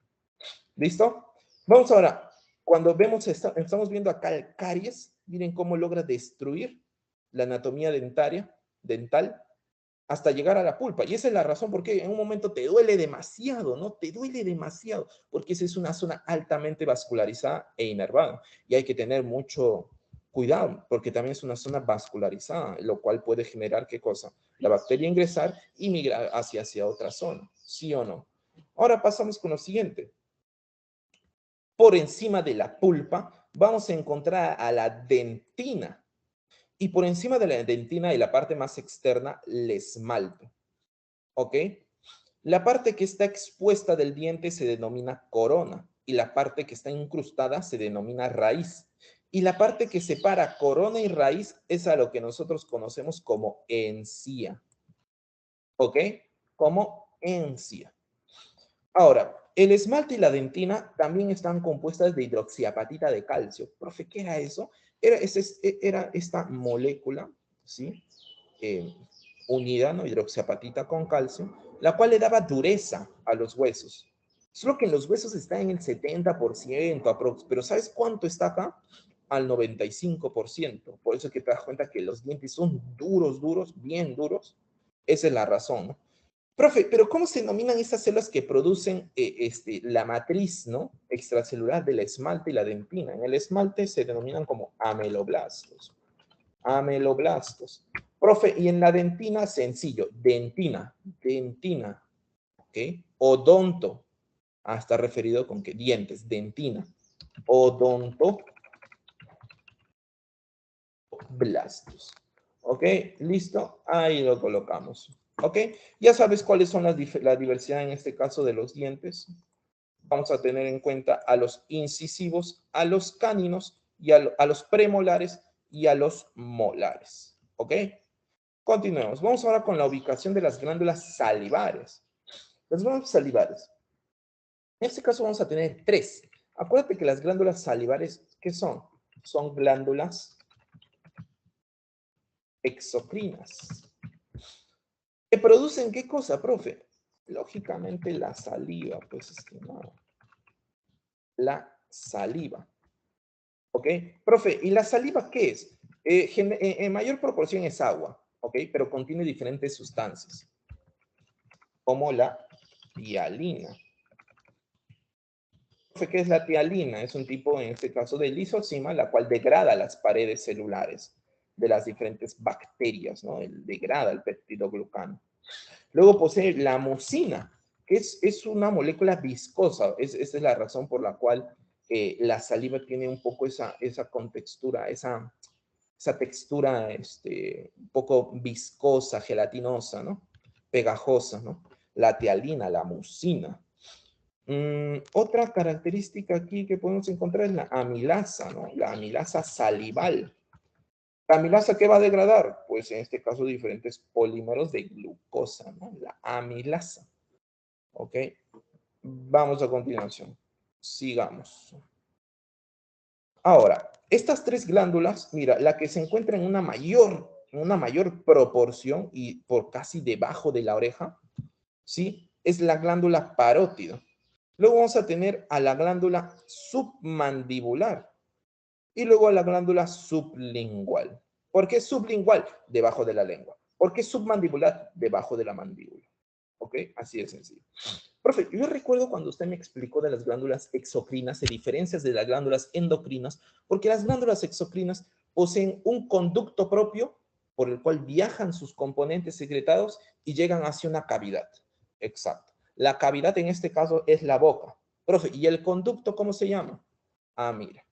¿Listo? Vamos ahora, cuando estamos viendo acá el caries, miren cómo logra destruir la anatomía dental, hasta llegar a la pulpa. Y esa es la razón por qué en un momento te duele demasiado, ¿no? Te duele demasiado, porque esa es una zona altamente vascularizada e inervada. Y hay que tener mucho cuidado, porque también es una zona vascularizada, lo cual puede generar, ¿qué cosa? La bacteria ingresar y migrar hacia otra zona, ¿sí o no? Ahora pasamos con lo siguiente. Por encima de la pulpa vamos a encontrar a la dentina. Y por encima de la dentina y la parte más externa, el esmalte. ¿Ok? La parte que está expuesta del diente se denomina corona y la parte que está incrustada se denomina raíz. Y la parte que separa corona y raíz es a lo que nosotros conocemos como encía. ¿Ok? Como encía. Ahora, el esmalte y la dentina también están compuestas de hidroxiapatita de calcio. Profe, ¿qué era eso? Era esta molécula, ¿sí? Eh, unida, ¿no? Hidroxiapatita con calcio, la cual le daba dureza a los huesos. Solo que en los huesos está en el 70%, pero ¿sabes cuánto está acá? Al 95%. Por eso es que te das cuenta que los dientes son duros, bien duros. Esa es la razón, ¿no? Profe, pero ¿cómo se denominan estas células que producen la matriz, ¿no? Extracelular del esmalte y la dentina? En el esmalte se denominan como ameloblastos. Ameloblastos. Profe, y en la dentina, sencillo, dentina, ¿ok? Odonto, está referido con que dientes, dentina. Odontoblastos. ¿Ok? Listo, ahí lo colocamos. ¿Ok? Ya sabes cuáles son la diversidad en este caso de los dientes. Vamos a tener en cuenta a los incisivos, a los cáninos, y a los premolares y a los molares. ¿Ok? Continuemos. Vamos ahora con la ubicación de las glándulas salivares. Las glándulas salivares. En este caso vamos a tener 3. Acuérdate que las glándulas salivares, ¿qué son? Son glándulas exocrinas. ¿Que producen qué cosa, profe? Lógicamente la saliva, pues estimado. La saliva. ¿Ok? Profe, ¿y la saliva qué es? En mayor proporción es agua, ¿ok? Pero contiene diferentes sustancias, como la tialina. Profe, ¿qué es la tialina? Es un tipo, en este caso, de lisozima, la cual degrada las paredes celulares de las diferentes bacterias, ¿no? Degrada el peptidoglucano. Luego posee la mucina, que es una molécula viscosa. Esa es la razón por la cual la saliva tiene un poco esa contextura, esa textura un poco viscosa, gelatinosa, ¿no? Pegajosa, ¿no? La tialina, la mucina. Otra característica aquí que podemos encontrar es la amilasa, ¿no? La amilasa salival. ¿La amilasa qué va a degradar? Pues en este caso diferentes polímeros de glucosa, ¿no? La amilasa. ¿Ok? Vamos a continuación. Sigamos. Ahora, estas tres glándulas, mira, la que se encuentra en una mayor proporción y por casi debajo de la oreja, ¿sí? Es la glándula parótida. Luego vamos a tener a la glándula submandibular y luego a la glándula sublingual. ¿Por qué sublingual? Debajo de la lengua. ¿Por qué submandibular? Debajo de la mandíbula. ¿Ok? Así de sencillo. Profe, yo recuerdo cuando usted me explicó de las glándulas exocrinas, se diferencias de las glándulas endocrinas, porque las glándulas exocrinas poseen un conducto propio por el cual viajan sus componentes secretados y llegan hacia una cavidad. Exacto. La cavidad en este caso es la boca. Profe, ¿y el conducto cómo se llama? Ah, mira.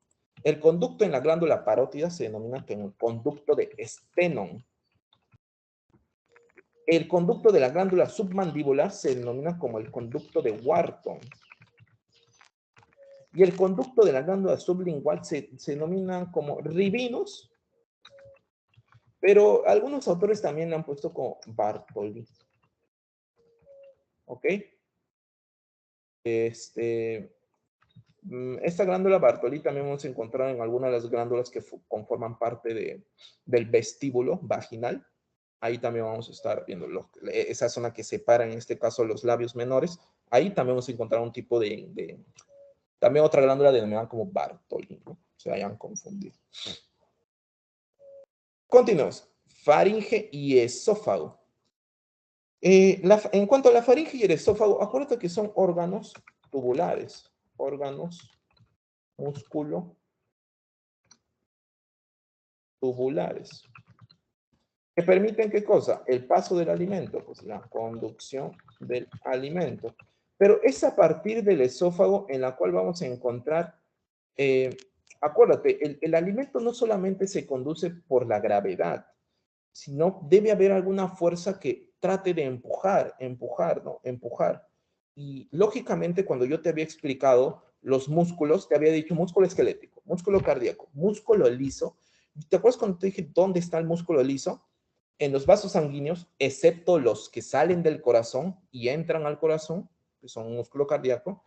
El conducto en la glándula parótida se denomina como conducto de Stenone. El conducto de la glándula submandibular se denomina como el conducto de Wharton. Y el conducto de la glándula sublingual se denomina como Rivinus, pero algunos autores también le han puesto como Bartoli. ¿Ok? Esta glándula Bartoli también vamos a encontrar en algunas de las glándulas que conforman parte del vestíbulo vaginal. Ahí también vamos a estar viendo esa zona que separa en este caso los labios menores. Ahí también vamos a encontrar un tipo también otra glándula denominada como Bartoli, ¿no? Se hayan confundido. Continuamos. Faringe y esófago. En cuanto a la faringe y el esófago, acuérdate que son órganos tubulares, órganos músculo tubulares. ¿Que permiten qué cosa? El paso del alimento, pues la conducción del alimento. Pero es a partir del esófago en la cual vamos a encontrar, acuérdate, el alimento no solamente se conduce por la gravedad, sino debe haber alguna fuerza que trate de empujar, ¿no? Empujar. Y lógicamente cuando yo te había explicado los músculos, te había dicho músculo esquelético, músculo cardíaco, músculo liso. ¿Te acuerdas cuando te dije dónde está el músculo liso? En los vasos sanguíneos, excepto los que salen del corazón y entran al corazón, que son un músculo cardíaco.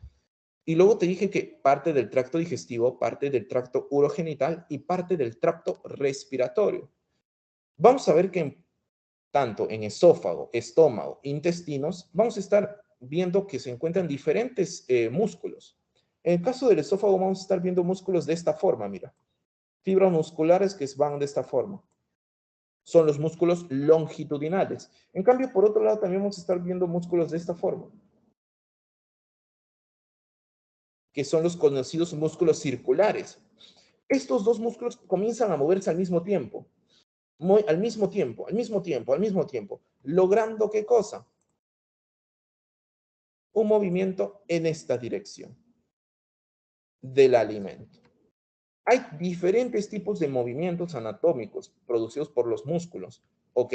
Y luego te dije que parte del tracto digestivo, parte del tracto urogenital y parte del tracto respiratorio. Vamos a ver que tanto en esófago, estómago, intestinos, vamos a estar viendo que se encuentran diferentes músculos. En el caso del esófago vamos a estar viendo músculos de esta forma, mira. Fibras musculares que van de esta forma. Son los músculos longitudinales. En cambio, por otro lado, también vamos a estar viendo músculos de esta forma, que son los conocidos músculos circulares. Estos dos músculos comienzan a moverse al mismo tiempo. Al mismo tiempo, al mismo tiempo, al mismo tiempo. ¿Logrando qué cosa? Un movimiento en esta dirección del alimento. Hay diferentes tipos de movimientos anatómicos producidos por los músculos, ¿ok?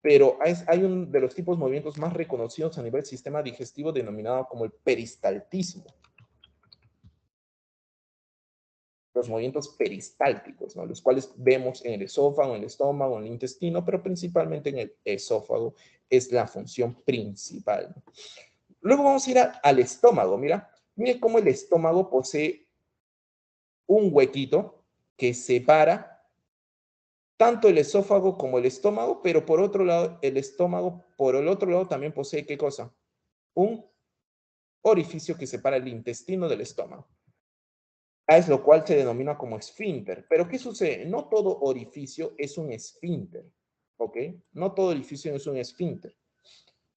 Pero hay uno de los tipos de movimientos más reconocidos a nivel sistema digestivo denominado como el peristaltismo. Los movimientos peristálticos, ¿no? Los cuales vemos en el esófago, en el estómago, en el intestino, pero principalmente en el esófago es la función principal, ¿no? Luego vamos a ir al estómago. Mira cómo el estómago posee un huequito que separa tanto el esófago como el estómago, pero por otro lado, el estómago, por el otro lado, también posee ¿qué cosa? Un orificio que separa el intestino del estómago. Es lo cual se denomina como esfínter. Pero ¿qué sucede? No todo orificio es un esfínter, ¿ok? No todo orificio es un esfínter.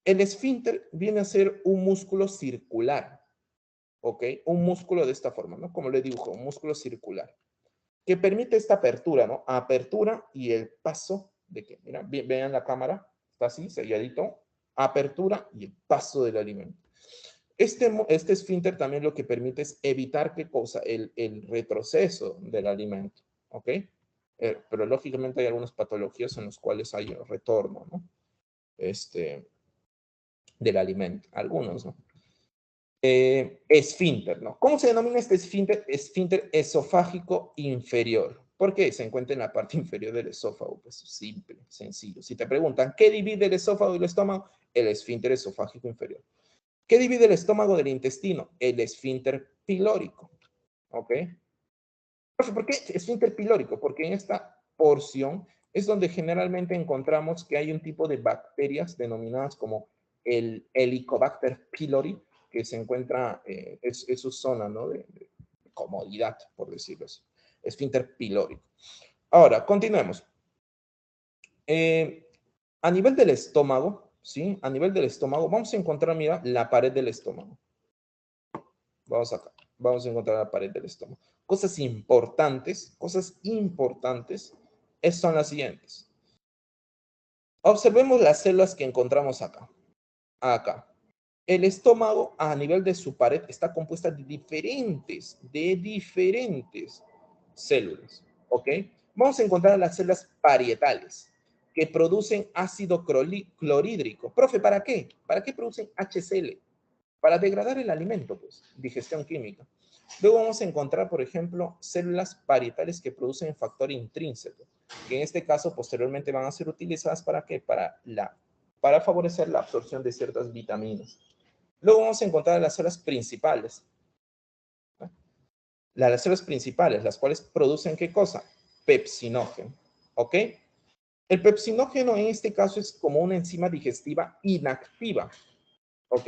El esfínter viene a ser un músculo circular, ¿ok? Un músculo de esta forma, ¿no? Como le dibujo, un músculo circular, que permite esta apertura, ¿no? Apertura y el paso de que, mira, vean la cámara, está así, selladito, apertura y el paso del alimento. Este esfínter también lo que permite es evitar ¿qué cosa? El retroceso del alimento, ¿ok? Pero lógicamente hay algunas patologías en las cuales hay el retorno, ¿no? Del alimento, algunos, ¿no? Esfínter, ¿no? ¿Cómo se denomina este esfínter? Esfínter esofágico inferior. ¿Por qué? Se encuentra en la parte inferior del esófago. Pues simple, sencillo. Si te preguntan, ¿qué divide el esófago y el estómago? El esfínter esofágico inferior. ¿Qué divide el estómago del intestino? El esfínter pilórico. ¿Ok? ¿Por qué esfínter pilórico? Porque en esta porción es donde generalmente encontramos que hay un tipo de bacterias denominadas como el Helicobacter pylori, que se encuentra, es su zona, ¿no? de comodidad, por decirlo así. Esfínter pilórico. Ahora, continuemos. A nivel del estómago, ¿sí? A nivel del estómago, vamos a encontrar, mira, la pared del estómago. Vamos acá. Vamos a encontrar la pared del estómago. Cosas importantes son las siguientes. Observemos las células que encontramos acá. Acá. El estómago a nivel de su pared está compuesta de diferentes células. ¿Ok? Vamos a encontrar las células parietales que producen ácido clorhídrico. Profe, ¿para qué? ¿Para qué producen HCl? Para degradar el alimento, pues, digestión química. Luego vamos a encontrar, por ejemplo, células parietales que producen factor intrínseco, que en este caso posteriormente van a ser utilizadas ¿para qué? Para favorecer la absorción de ciertas vitaminas. Luego vamos a encontrar las células principales. Las células principales, las cuales producen ¿qué cosa? Pepsinógeno, ¿ok? El pepsinógeno en este caso es como una enzima digestiva inactiva, ¿ok?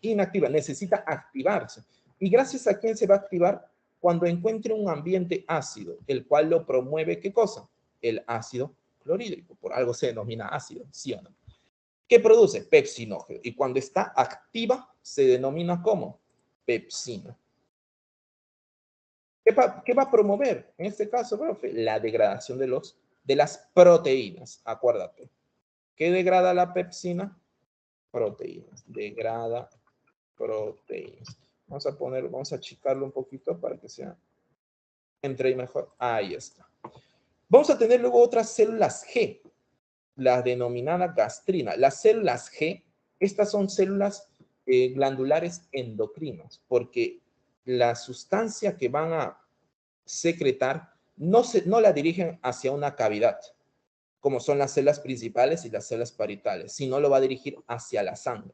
Inactiva, necesita activarse. ¿Y gracias a quién se va a activar? Cuando encuentre un ambiente ácido, el cual lo promueve, ¿qué cosa? El ácido clorhídrico, por algo se denomina ácido, ¿sí o no? ¿Qué produce? Pepsinógeno. Y cuando está activa, se denomina como pepsina. ¿Qué va a promover? En este caso, profe, la degradación de las proteínas. Acuérdate. ¿Qué degrada la pepsina? Proteínas. Degrada proteínas. Vamos a achicarlo un poquito para que sea entre y mejor. Ahí está. Vamos a tener luego otras células G, la denominada gastrina. Las células G, estas son células glandulares endocrinas, porque la sustancia que van a secretar no la dirigen hacia una cavidad, como son las células principales y las células parietales, sino lo va a dirigir hacia la sangre.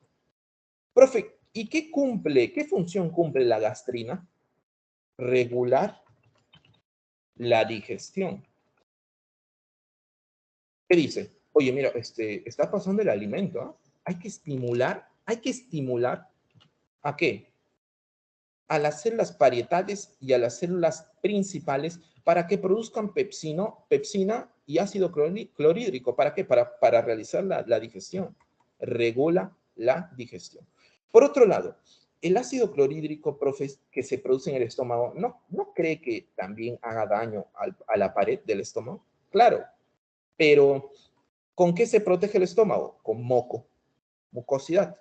Profe, ¿y qué función cumple la gastrina? Regular la digestión. ¿Qué dice? Oye, mira, está pasando el alimento, ¿eh? Hay que estimular, ¿a qué? A las células parietales y a las células principales para que produzcan pepsina y ácido clorhídrico. ¿Para qué? Para realizar la digestión. Regula la digestión. Por otro lado, el ácido clorhídrico, profe, que se produce en el estómago, ¿no cree que también haga daño a la pared del estómago? Claro, pero ¿con qué se protege el estómago? Con mucosidad.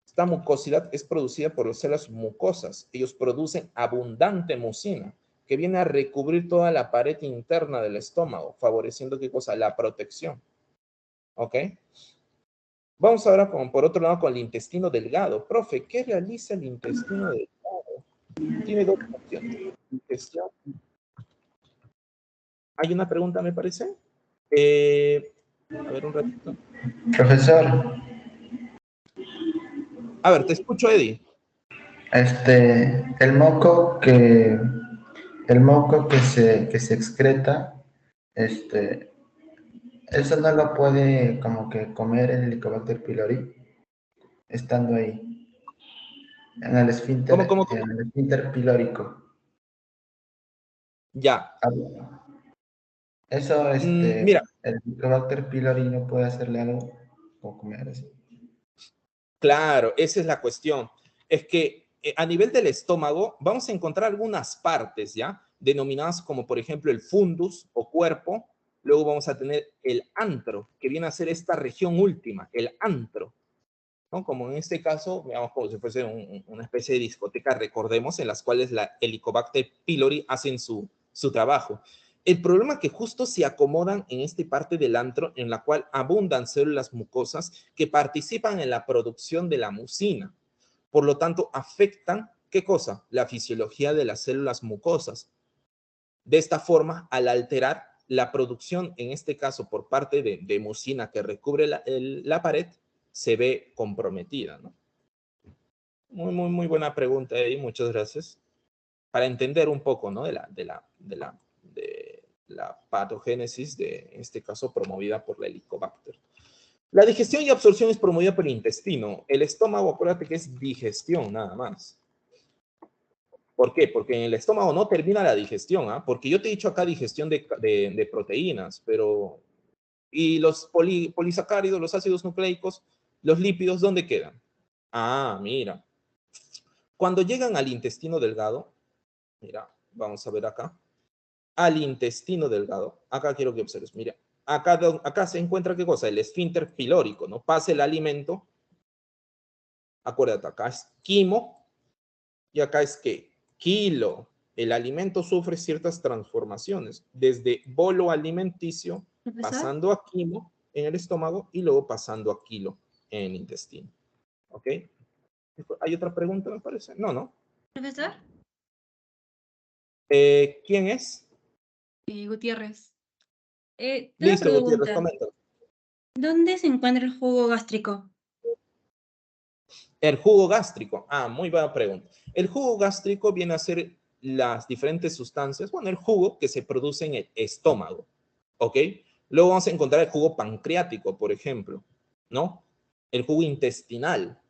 Esta mucosidad es producida por las células mucosas. Ellos producen abundante mucina, que viene a recubrir toda la pared interna del estómago, favoreciendo ¿qué cosa? La protección. ¿Ok? Vamos ahora, por otro lado, con el intestino delgado. Profe, ¿qué realiza el intestino delgado? Tiene dos funciones. Digestión. ¿Hay una pregunta, me parece? A ver, un ratito. Profesor, A ver, te escucho, Eddie. el moco que se excreta, eso no lo puede como que comer el Helicobacter pylori, estando ahí, en el ¿Cómo? esfínter pilórico. Ya. Eso, Mira, el Helicobacter pylori no puede hacerle algo o comer así. claro, esa es la cuestión. Es que a nivel del estómago vamos a encontrar algunas partes, ¿ya? Denominadas como, por ejemplo, el fundus o cuerpo. Luego vamos a tener el antro, que viene a ser esta región última, el antro, ¿no? Como en este caso, veamos como si fuese una especie de discoteca, recordemos, en las cuales la Helicobacter pylori hacen su trabajo. El problema es que justo se acomodan en esta parte del antro en la cual abundan células mucosas que participan en la producción de la mucina. Por lo tanto, afectan, ¿qué cosa? La fisiología de las células mucosas. De esta forma, al alterar la producción, en este caso por parte de mucina que recubre la pared, se ve comprometida, ¿no? Muy buena pregunta, Eddie, muchas gracias. Para entender un poco, ¿no? De la patogénesis, en este caso promovida por la Helicobacter. La digestión y absorción es promovida por el intestino. El estómago, acuérdate que es digestión nada más. ¿Por qué? Porque en el estómago no termina la digestión, ¿ah? Porque yo te he dicho acá digestión de proteínas, pero... ¿Y los polisacáridos, los ácidos nucleicos, los lípidos, dónde quedan? Ah, mira. Cuando llegan al intestino delgado, mira, vamos a ver acá, al intestino delgado, acá quiero que observes, mira, acá se encuentra qué cosa, el esfínter pilórico, ¿no? Pasa el alimento, acuérdate, acá es quimo y acá es ¿qué? Kilo. El alimento sufre ciertas transformaciones, desde bolo alimenticio, pasando a quimo en el estómago y luego pasando a kilo en el intestino. ¿Ok? ¿Hay otra pregunta, me parece? No, ¿no? ¿Profesor? ¿Quién es? Gutiérrez. Una Listo, Gutiérrez, pregunta. comenta. ¿Dónde se encuentra el jugo gástrico? El jugo gástrico. Ah, muy buena pregunta. El jugo gástrico viene a ser las diferentes sustancias, bueno, el jugo que se produce en el estómago, ¿ok? Luego vamos a encontrar el jugo pancreático, por ejemplo, ¿no? El jugo intestinal,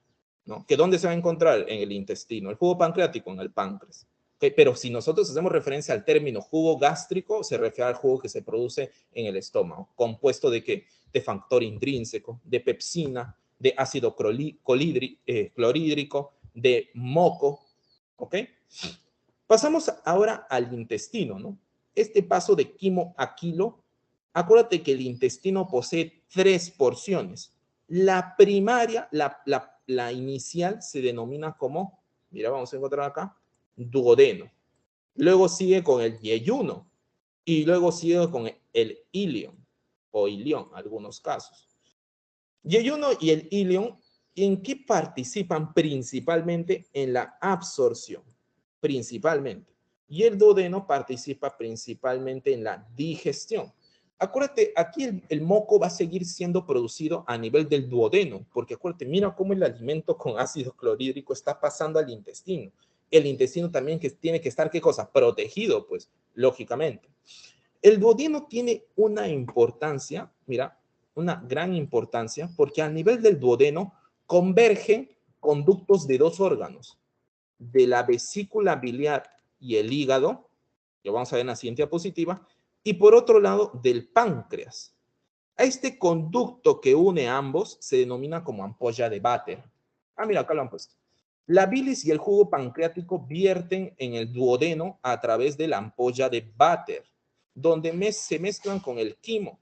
¿no? ¿Que dónde se va a encontrar? En el intestino. El jugo pancreático en el páncreas. ¿Okay? Pero si nosotros hacemos referencia al término jugo gástrico, se refiere al jugo que se produce en el estómago, compuesto de ¿qué? De factor intrínseco, de pepsina, de ácido clorhídrico, de moco, ¿ok? Pasamos ahora al intestino, ¿no? Este paso de quimo a kilo, acuérdate que el intestino posee 3 porciones. La primaria, la inicial, se denomina como, mira, vamos a encontrar acá, duodeno. Luego sigue con el yeyuno y luego sigue con el ilion o ilión, en algunos casos. Yeyuno y el ilion, ¿en qué participan principalmente? En la absorción, principalmente. Y el duodeno participa principalmente en la digestión. Acuérdate, aquí el moco va a seguir siendo producido a nivel del duodeno, porque acuérdate, mira cómo el alimento con ácido clorhídrico está pasando al intestino. El intestino también que tiene que estar, ¿qué cosa? Protegido, pues, lógicamente. El duodeno tiene una importancia, mira, una gran importancia, porque a nivel del duodeno convergen conductos de dos órganos, de la vesícula biliar y el hígado, que vamos a ver en la siguiente diapositiva, y por otro lado del páncreas. A este conducto que une ambos se denomina como ampolla de Vater. Ah, mira, acá lo han puesto. La bilis y el jugo pancreático vierten en el duodeno a través de la ampolla de Vater, donde se mezclan con el quimo.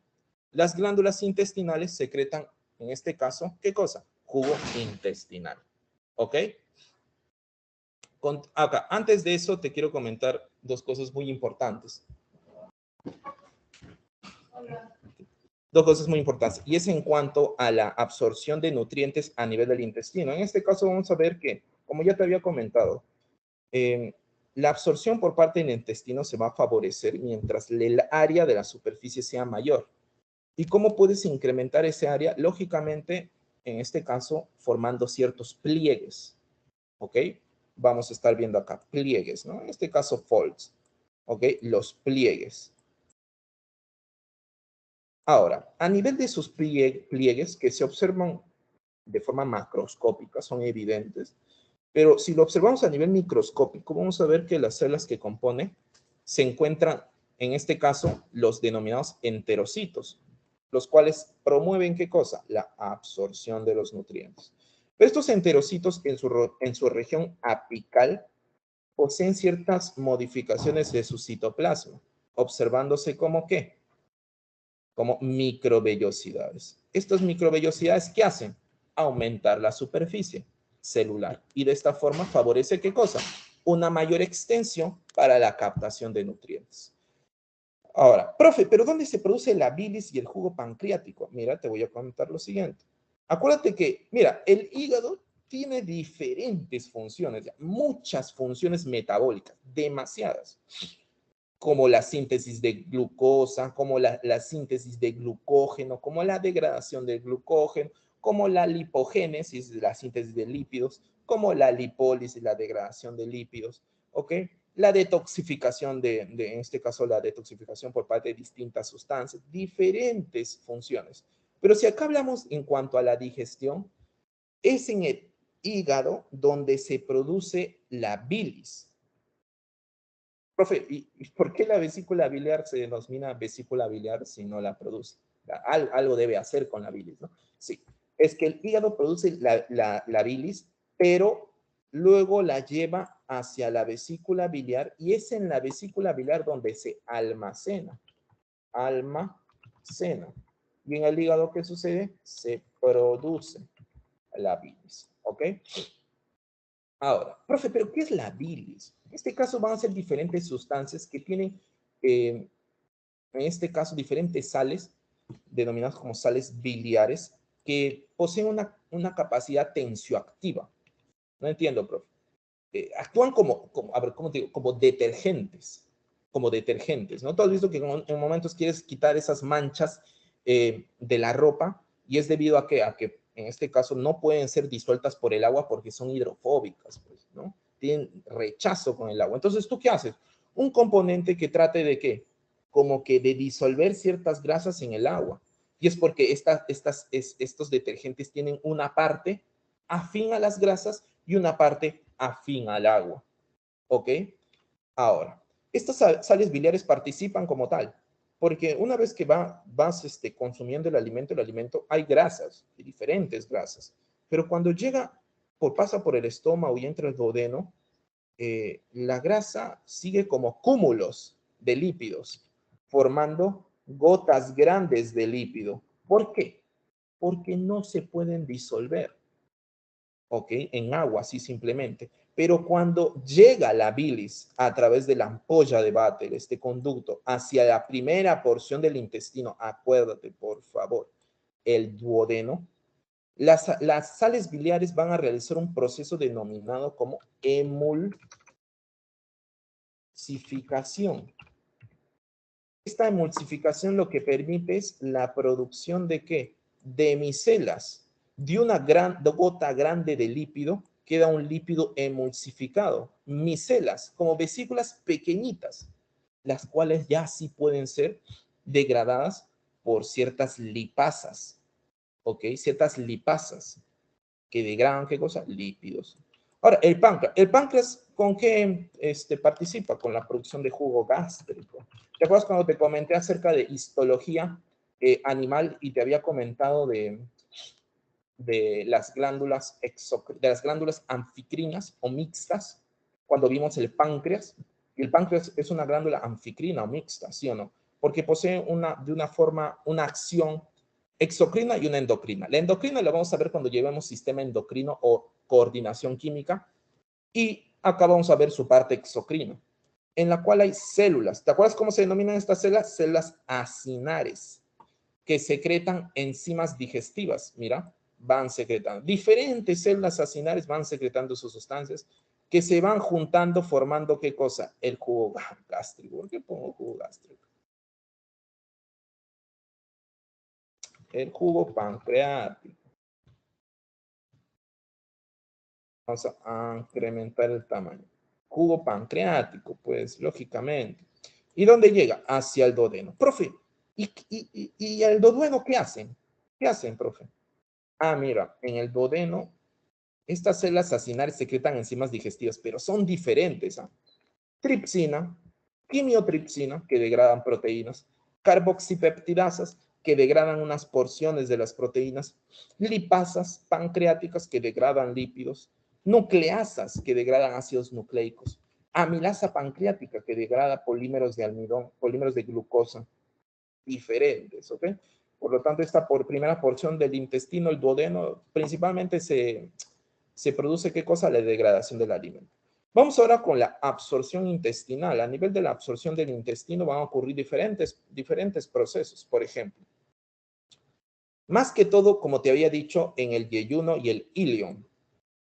Las glándulas intestinales secretan, en este caso, ¿qué cosa? Jugo intestinal. ¿Ok? Acá, antes de eso, te quiero comentar dos cosas muy importantes. Dos cosas muy importantes, y es en cuanto a la absorción de nutrientes a nivel del intestino. En este caso vamos a ver que, como ya te había comentado, la absorción por parte del intestino se va a favorecer mientras el área de la superficie sea mayor. ¿Y cómo puedes incrementar ese área? Lógicamente, en este caso, formando ciertos pliegues, ¿ok? Vamos a estar viendo acá pliegues, ¿no? En este caso, folds, ¿ok? Los pliegues. Ahora, a nivel de esos pliegues que se observan de forma macroscópica, son evidentes, pero si lo observamos a nivel microscópico, vamos a ver que las células que componen se encuentran, en este caso, los denominados enterocitos, los cuales promueven, ¿qué cosa? La absorción de los nutrientes. Pero estos enterocitos en su región apical poseen ciertas modificaciones de su citoplasma, observándose como ¿qué? Como microvellosidades. Estas microvellosidades, ¿qué hacen? Aumentar la superficie celular y de esta forma favorece ¿qué cosa? Una mayor extensión para la captación de nutrientes. Ahora, profe, ¿pero dónde se produce la bilis y el jugo pancreático? Mira, te voy a contar lo siguiente. Acuérdate que, mira, el hígado tiene diferentes funciones, muchas funciones metabólicas, demasiadas, como la síntesis de glucosa, como la síntesis de glucógeno, como la degradación del glucógeno, como la lipogénesis, la síntesis de lípidos, como la lipólisis, la degradación de lípidos, ¿ok? La detoxificación en este caso, la detoxificación por parte de distintas sustancias, diferentes funciones. Pero si acá hablamos en cuanto a la digestión, es en el hígado donde se produce la bilis. Profe, ¿y por qué la vesícula biliar se denomina vesícula biliar si no la produce? Algo debe hacer con la bilis, ¿no? Sí, es que el hígado produce la bilis, pero luego la lleva hacia la vesícula biliar y es en la vesícula biliar donde se almacena. Y en el hígado, ¿qué sucede? Se produce la bilis, ¿ok? Ahora, profe, ¿pero qué es la bilis? En este caso van a ser diferentes sustancias que tienen, en este caso, diferentes sales, denominadas como sales biliares, que poseen una capacidad tensioactiva. No entiendo, profe. Actúan a ver, ¿cómo te digo? Como detergentes, ¿no? Tú has visto que en momentos quieres quitar esas manchas de la ropa y es debido a que en este caso no pueden ser disueltas por el agua porque son hidrofóbicas, pues, ¿no? Tienen rechazo con el agua. Entonces, ¿tú qué haces? Un componente que trate de ¿qué? Como que de disolver ciertas grasas en el agua. Y es porque estos detergentes tienen una parte afín a las grasas y una parte afín al agua. ¿Ok? Ahora, estas sales biliares participan como tal, porque una vez que vas consumiendo el alimento hay grasas, diferentes grasas, pero cuando pasa por el estómago y entra el duodeno, la grasa sigue como cúmulos de lípidos, formando gotas grandes de lípido. ¿Por qué? Porque no se pueden disolver. ¿Ok? En agua, así simplemente. Pero cuando llega la bilis a través de la ampolla de Vatel, este conducto, hacia la primera porción del intestino, acuérdate, por favor, el duodeno, las sales biliares van a realizar un proceso denominado como emulsificación. Esta emulsificación lo que permite es la producción de ¿qué? De micelas. De una gota grande de lípido queda un lípido emulsificado. Micelas, como vesículas pequeñitas, las cuales ya sí pueden ser degradadas por ciertas lipasas. ¿Ok? Ciertas lipasas que degradan, ¿qué cosa? Lípidos. Ahora, el páncreas. ¿El páncreas con qué participa? Con la producción de jugo gástrico. ¿Te acuerdas cuando te comenté acerca de histología animal y te había comentado de las glándulas anficrinas o mixtas? Cuando vimos el páncreas. El páncreas es una glándula anficrina o mixta, ¿sí o no? Porque posee de una forma, una acción exocrina y una endocrina. La endocrina la vamos a ver cuando llevemos sistema endocrino o coordinación química. Y acá vamos a ver su parte exocrina, en la cual hay células. ¿Te acuerdas cómo se denominan estas células? Células acinares, que secretan enzimas digestivas. Mira, van secretando. Diferentes células acinares van secretando sus sustancias que se van juntando formando, ¿qué cosa? El jugo gástrico. ¿Por qué pongo jugo gástrico? El jugo pancreático. Vamos a incrementar el tamaño. Jugo pancreático, pues, lógicamente. ¿Y dónde llega? Hacia el duodeno. Profe, ¿y el duodeno qué hacen? ¿Qué hacen, profe? Ah, mira, en el duodeno, estas células acinares secretan enzimas digestivas, pero son diferentes. ¿Ah? Tripsina, quimiotripsina, que degradan proteínas, carboxipeptidasas, que degradan unas porciones de las proteínas, lipasas pancreáticas, que degradan lípidos, nucleasas, que degradan ácidos nucleicos, amilasa pancreática, que degrada polímeros de almidón, polímeros de glucosa, diferentes, ¿ok? Por lo tanto, esta primera porción del intestino, el duodeno, principalmente se produce, ¿qué cosa? La degradación del alimento. Vamos ahora con la absorción intestinal. A nivel de la absorción del intestino van a ocurrir diferentes procesos. Por ejemplo, más que todo, como te había dicho, en el yeyuno y el ilion.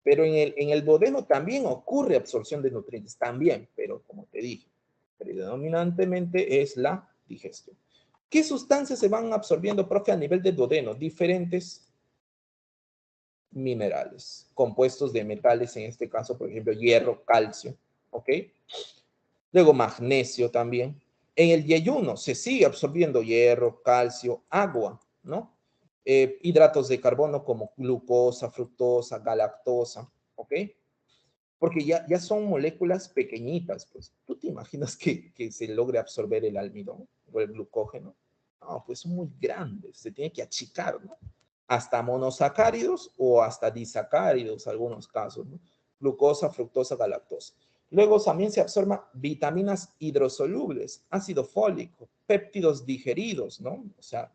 Pero en el duodeno también ocurre absorción de nutrientes, también, pero como te dije, predominantemente es la digestión. ¿Qué sustancias se van absorbiendo, profe, a nivel del duodeno? Diferentes minerales, compuestos de metales, en este caso, por ejemplo, hierro, calcio, ¿ok? Luego magnesio también. En el yeyuno se sigue absorbiendo hierro, calcio, agua, ¿no? Hidratos de carbono como glucosa, fructosa, galactosa, ¿ok? Porque ya son moléculas pequeñitas, pues. ¿Tú te imaginas que se logre absorber el almidón o el glucógeno? No, pues son muy grandes, se tiene que achicar, ¿no? Hasta monosacáridos o hasta disacáridos, algunos casos, ¿no? Glucosa, fructosa, galactosa. Luego también se absorben vitaminas hidrosolubles, ácido fólico, péptidos digeridos, ¿no? O sea,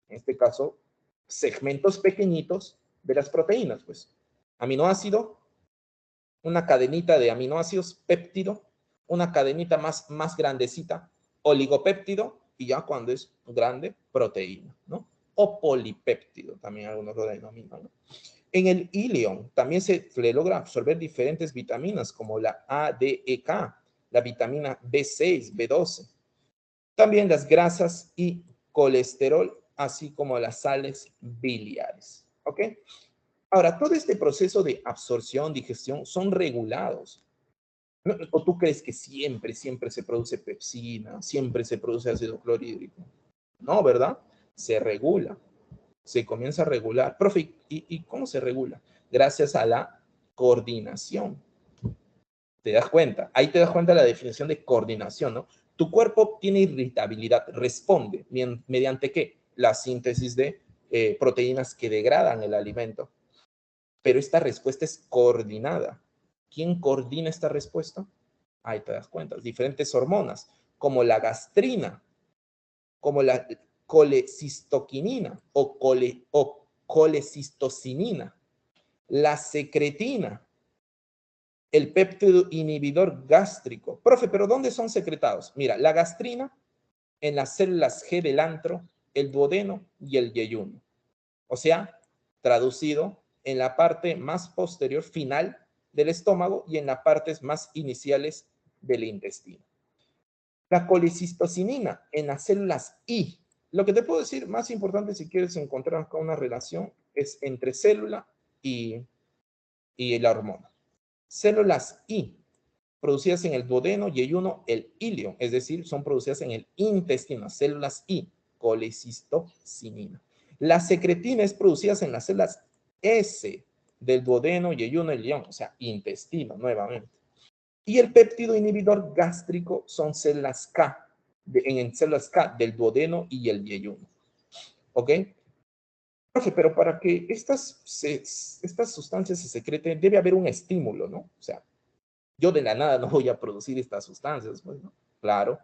en este caso, segmentos pequeñitos de las proteínas, pues. Aminoácido, una cadenita de aminoácidos, péptido, una cadenita más grandecita, oligopéptido, y ya cuando es grande, proteína, ¿no? O polipéptido, también algunos lo denominan, ¿no? En el ilion también se le logra absorber diferentes vitaminas como la A, D, E, K, la vitamina B6, B12, también las grasas y colesterol, así como las sales biliares, ¿ok? Ahora, todo este proceso de absorción, digestión, son regulados. ¿O tú crees que siempre se produce pepsina, siempre se produce ácido clorhídrico? No, ¿verdad? Se regula, se comienza a regular. Profe, ¿y cómo se regula? Gracias a la coordinación. ¿Te das cuenta? Ahí te das cuenta de la definición de coordinación, ¿no? Tu cuerpo tiene irritabilidad, responde. ¿Mediante qué? La síntesis de proteínas que degradan el alimento. Pero esta respuesta es coordinada. ¿Quién coordina esta respuesta? Ahí te das cuenta. Diferentes hormonas, como la gastrina, como la colecistoquinina o colecistocinina, la secretina, el péptido inhibidor gástrico. Profe, ¿pero dónde son secretados? Mira, la gastrina en las células G del antro, el duodeno y el yeyuno. O sea, traducido, en la parte más posterior final del estómago y en las partes más iniciales del intestino. La colecistocinina en las células I. Lo que te puedo decir más importante si quieres encontrar acá una relación es entre célula y la hormona. Células I producidas en el duodeno, yeyuno, el ilion, es decir, son producidas en el intestino, células I, colecistocinina. La secretina es producida en las células S del duodeno, yeyuno, el ilion, o sea, intestino, nuevamente. Y el péptido inhibidor gástrico son células K, en células K del duodeno y el yeyuno. ¿Ok? Profe, pero para que estas sustancias se secreten, debe haber un estímulo, ¿no? O sea, yo de la nada no voy a producir estas sustancias, pues, ¿no? Claro,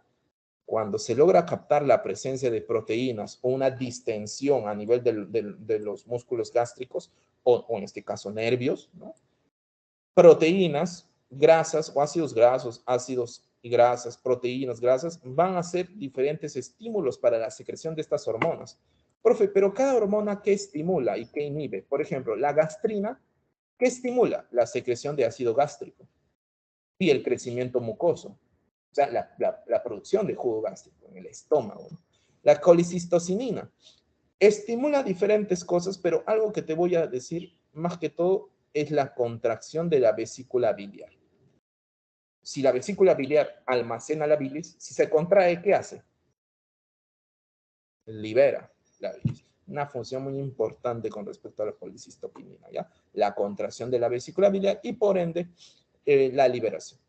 cuando se logra captar la presencia de proteínas o una distensión a nivel de los músculos gástricos, o en este caso nervios, ¿no? Proteínas, grasas o ácidos grasos, ácidos y grasas, proteínas, grasas, van a ser diferentes estímulos para la secreción de estas hormonas. Profe, pero cada hormona, ¿qué estimula y qué inhibe? Por ejemplo, la gastrina, ¿qué estimula? La secreción de ácido gástrico y el crecimiento mucoso, o sea, la producción de jugo gástrico en el estómago, ¿no? La colecistocinina estimula diferentes cosas, pero algo que te voy a decir más que todo es la contracción de la vesícula biliar. Si la vesícula biliar almacena la bilis, si se contrae, ¿qué hace? Libera la bilis. Una función muy importante con respecto a la colecistoquinina, ¿ya? La contracción de la vesícula biliar y por ende la liberación.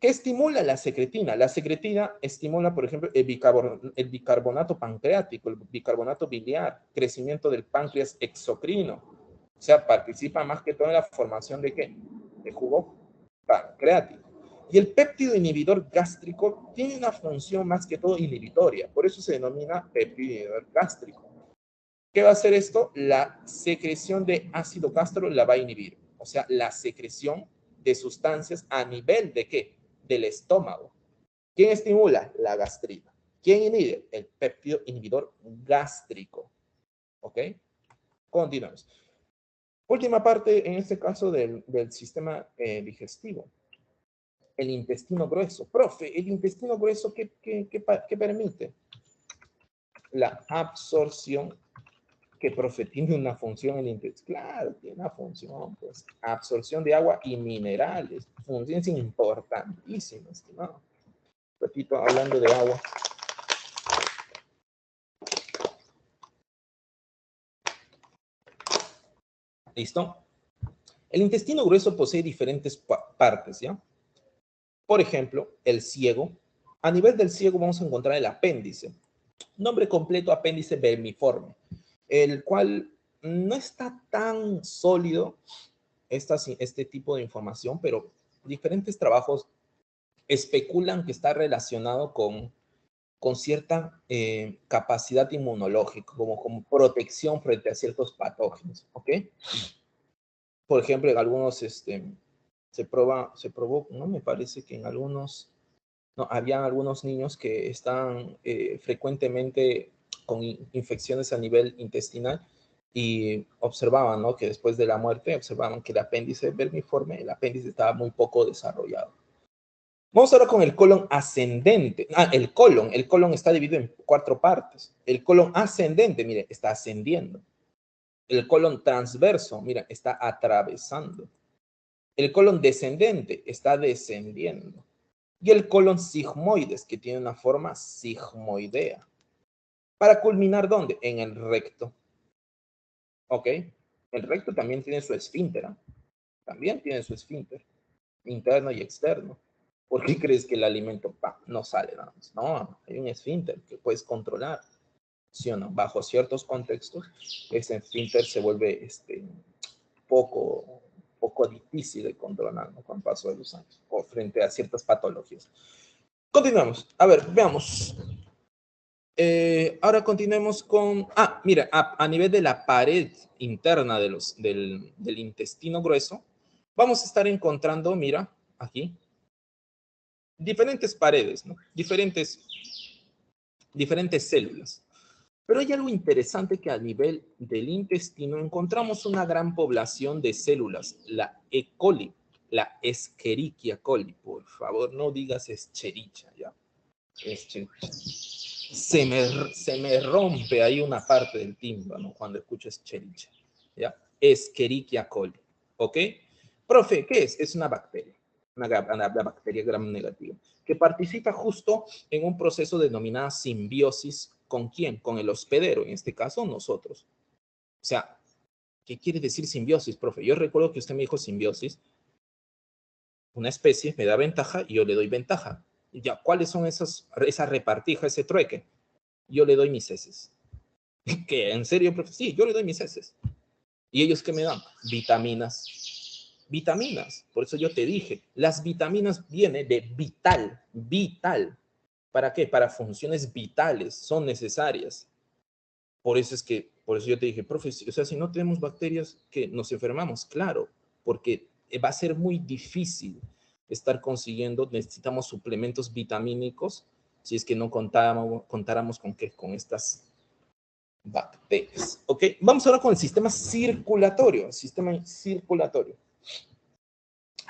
¿Qué estimula la secretina? La secretina estimula, por ejemplo, el bicarbonato pancreático, el bicarbonato biliar, crecimiento del páncreas exocrino. O sea, participa más que todo en la formación de ¿qué? De jugo pancreático. Y el péptido inhibidor gástrico tiene una función más que todo inhibitoria. Por eso se denomina péptido inhibidor gástrico. ¿Qué va a hacer esto? La secreción de ácido gástrico la va a inhibir. O sea, la secreción de sustancias a nivel de ¿qué? Del estómago. ¿Quién estimula? La gastrina. ¿Quién inhibe? El péptido inhibidor gástrico. ¿Ok? Continuamos. Última parte, en este caso, del sistema digestivo. El intestino grueso. Profe, ¿el intestino grueso qué permite? La absorción, que, profe, tiene una función en el intestino. Claro, tiene una función, pues, absorción de agua y minerales. Funciones importantísimas, estimado. Repito, hablando de agua. ¿Listo? El intestino grueso posee diferentes partes, ¿ya? Por ejemplo, el ciego. A nivel del ciego vamos a encontrar el apéndice. Nombre completo, apéndice vermiforme, el cual no está tan sólido este tipo de información, pero diferentes trabajos especulan que está relacionado con cierta capacidad inmunológica, como protección frente a ciertos patógenos, ¿ok? Por ejemplo, en algunos se probó, no me parece que en algunos, no, había algunos niños que están frecuentemente con infecciones a nivel intestinal y observaban, ¿no? Que después de la muerte observaban que el apéndice vermiforme, el apéndice estaba muy poco desarrollado. Vamos ahora con el colon ascendente. El colon está dividido en 4 partes. El colon ascendente, mire, está ascendiendo. El colon transverso, mira, está atravesando. El colon descendente está descendiendo. Y el colon sigmoides, que tiene una forma sigmoidea. Para culminar, ¿dónde? En el recto. ¿Ok? El recto también tiene su esfínter. ¿Eh? También tiene su esfínter, interno y externo. ¿Por qué crees que el alimento no sale nada más? No, hay un esfínter que puedes controlar. ¿Sí o no? Bajo ciertos contextos, ese esfínter se vuelve poco difícil de controlar, ¿no? Con el paso de los años o frente a ciertas patologías. Continuamos. A ver, veamos. Ahora continuemos con... mira, a nivel de la pared interna del intestino grueso, vamos a estar encontrando, mira, aquí, diferentes paredes, ¿no? Diferentes células. Pero hay algo interesante que a nivel del intestino encontramos una gran población de células, la E. coli, la Escherichia coli. Por favor, no digas Escherichia, ¿ya? Escherichia. Se me rompe ahí una parte del tímpano cuando escucho Escherichia, ¿ya? Escherichia coli, ¿ok? Profe, ¿qué es? Es una bacteria, una bacteria gram negativa, que participa justo en un proceso denominado simbiosis. ¿Con quién? Con el hospedero, en este caso nosotros. O sea, ¿qué quiere decir simbiosis, profe? Yo recuerdo que usted me dijo simbiosis. Una especie me da ventaja y yo le doy ventaja. Ya, ¿cuáles son esa repartija, ese trueque? Yo le doy mis heces. ¿Qué? ¿En serio, profe? Sí, yo le doy mis heces. ¿Y ellos qué me dan? Vitaminas. Vitaminas. Por eso yo te dije, las vitaminas vienen de vital, vital. ¿Para qué? Para funciones vitales, son necesarias. Por eso yo te dije, profe, o sea, si no tenemos bacterias, que nos enfermamos, claro, porque va a ser muy difícil estar consiguiendo, necesitamos suplementos vitamínicos, si es que no contáramos con qué, con estas bacterias. ¿Ok? Vamos ahora con el sistema circulatorio.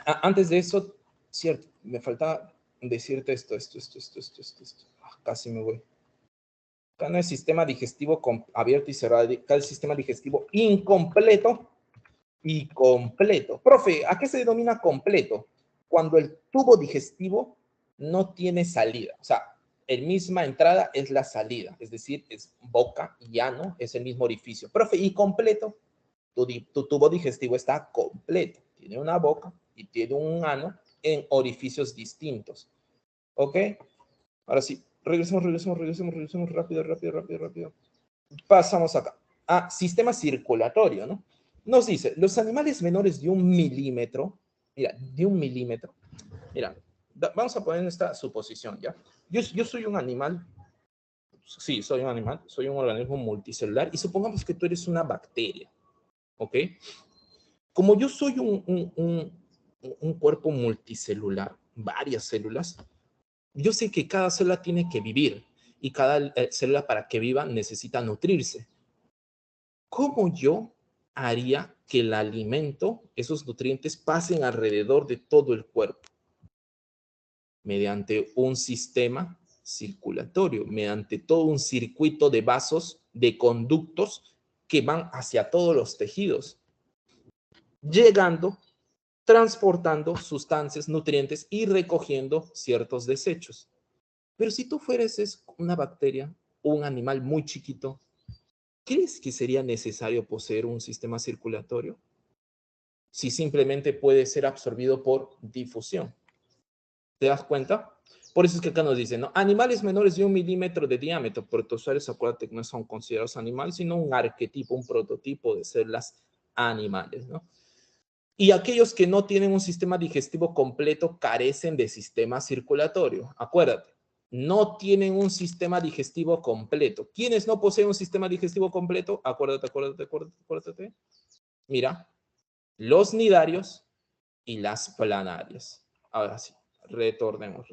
Antes de eso, cierto, me faltaba decirte esto. Casi me voy. Acá no es sistema digestivo abierto y cerrado, acá el sistema digestivo incompleto y completo. Profe, ¿a qué se denomina completo? Cuando el tubo digestivo no tiene salida. O sea, el misma entrada es la salida, es decir, es boca y ano, es el mismo orificio. Profe, ¿y completo? Tu tubo digestivo está completo. Tiene una boca y tiene un ano en orificios distintos. ¿Ok? Ahora sí, regresemos rápido. Pasamos acá a sistema circulatorio, ¿no? Nos dice, los animales menores de 1 milímetro, mira, de 1 milímetro, mira, vamos a poner esta suposición, ¿ya? Yo soy un animal, sí, soy un animal, soy un organismo multicelular, y supongamos que tú eres una bacteria, ¿ok? Como yo soy un cuerpo multicelular, varias células, yo sé que cada célula tiene que vivir, y cada célula para que viva necesita nutrirse. ¿Cómo yo haría que el alimento, esos nutrientes, pasen alrededor de todo el cuerpo? Mediante un sistema circulatorio, mediante todo un circuito de vasos, de conductos que van hacia todos los tejidos, llegando, transportando sustancias, nutrientes y recogiendo ciertos desechos. Pero si tú fueras una bacteria o un animal muy chiquito, ¿crees que sería necesario poseer un sistema circulatorio? Si simplemente puede ser absorbido por difusión. ¿Te das cuenta? Por eso es que acá nos dicen, ¿no? Animales menores de 1 milímetro de diámetro. Protozoarios, acuérdate que no son considerados animales, sino un arquetipo, un prototipo de células animales, ¿no? Y aquellos que no tienen un sistema digestivo completo carecen de sistema circulatorio. Acuérdate, no tienen un sistema digestivo completo. ¿Quiénes no poseen un sistema digestivo completo? Acuérdate. Mira, los nidarios y las planarias. Ahora sí, retornemos.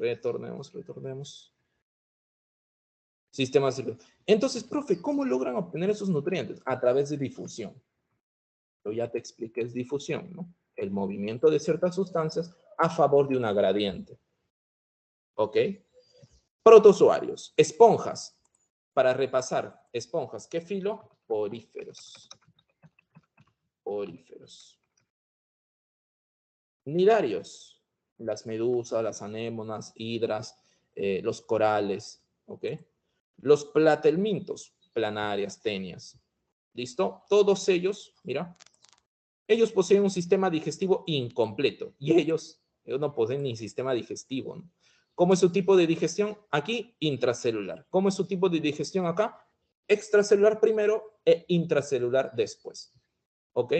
Sistema circulatorio. Entonces, profe, ¿cómo logran obtener esos nutrientes? A través de difusión. Yo ya te expliqué, es difusión, ¿no? El movimiento de ciertas sustancias a favor de una gradiente. ¿Ok? Protozoarios, esponjas. Para repasar, esponjas, ¿qué filo? Poríferos. Nidarios, las medusas, las anémonas, hidras, los corales, ¿ok? Los platelmintos, planarias, tenias. ¿Listo? Todos ellos, mira, ellos poseen un sistema digestivo incompleto y ellos no poseen ni sistema digestivo, ¿no? ¿Cómo es su tipo de digestión? Aquí, intracelular. ¿Cómo es su tipo de digestión acá? Extracelular primero e intracelular después. ¿Ok?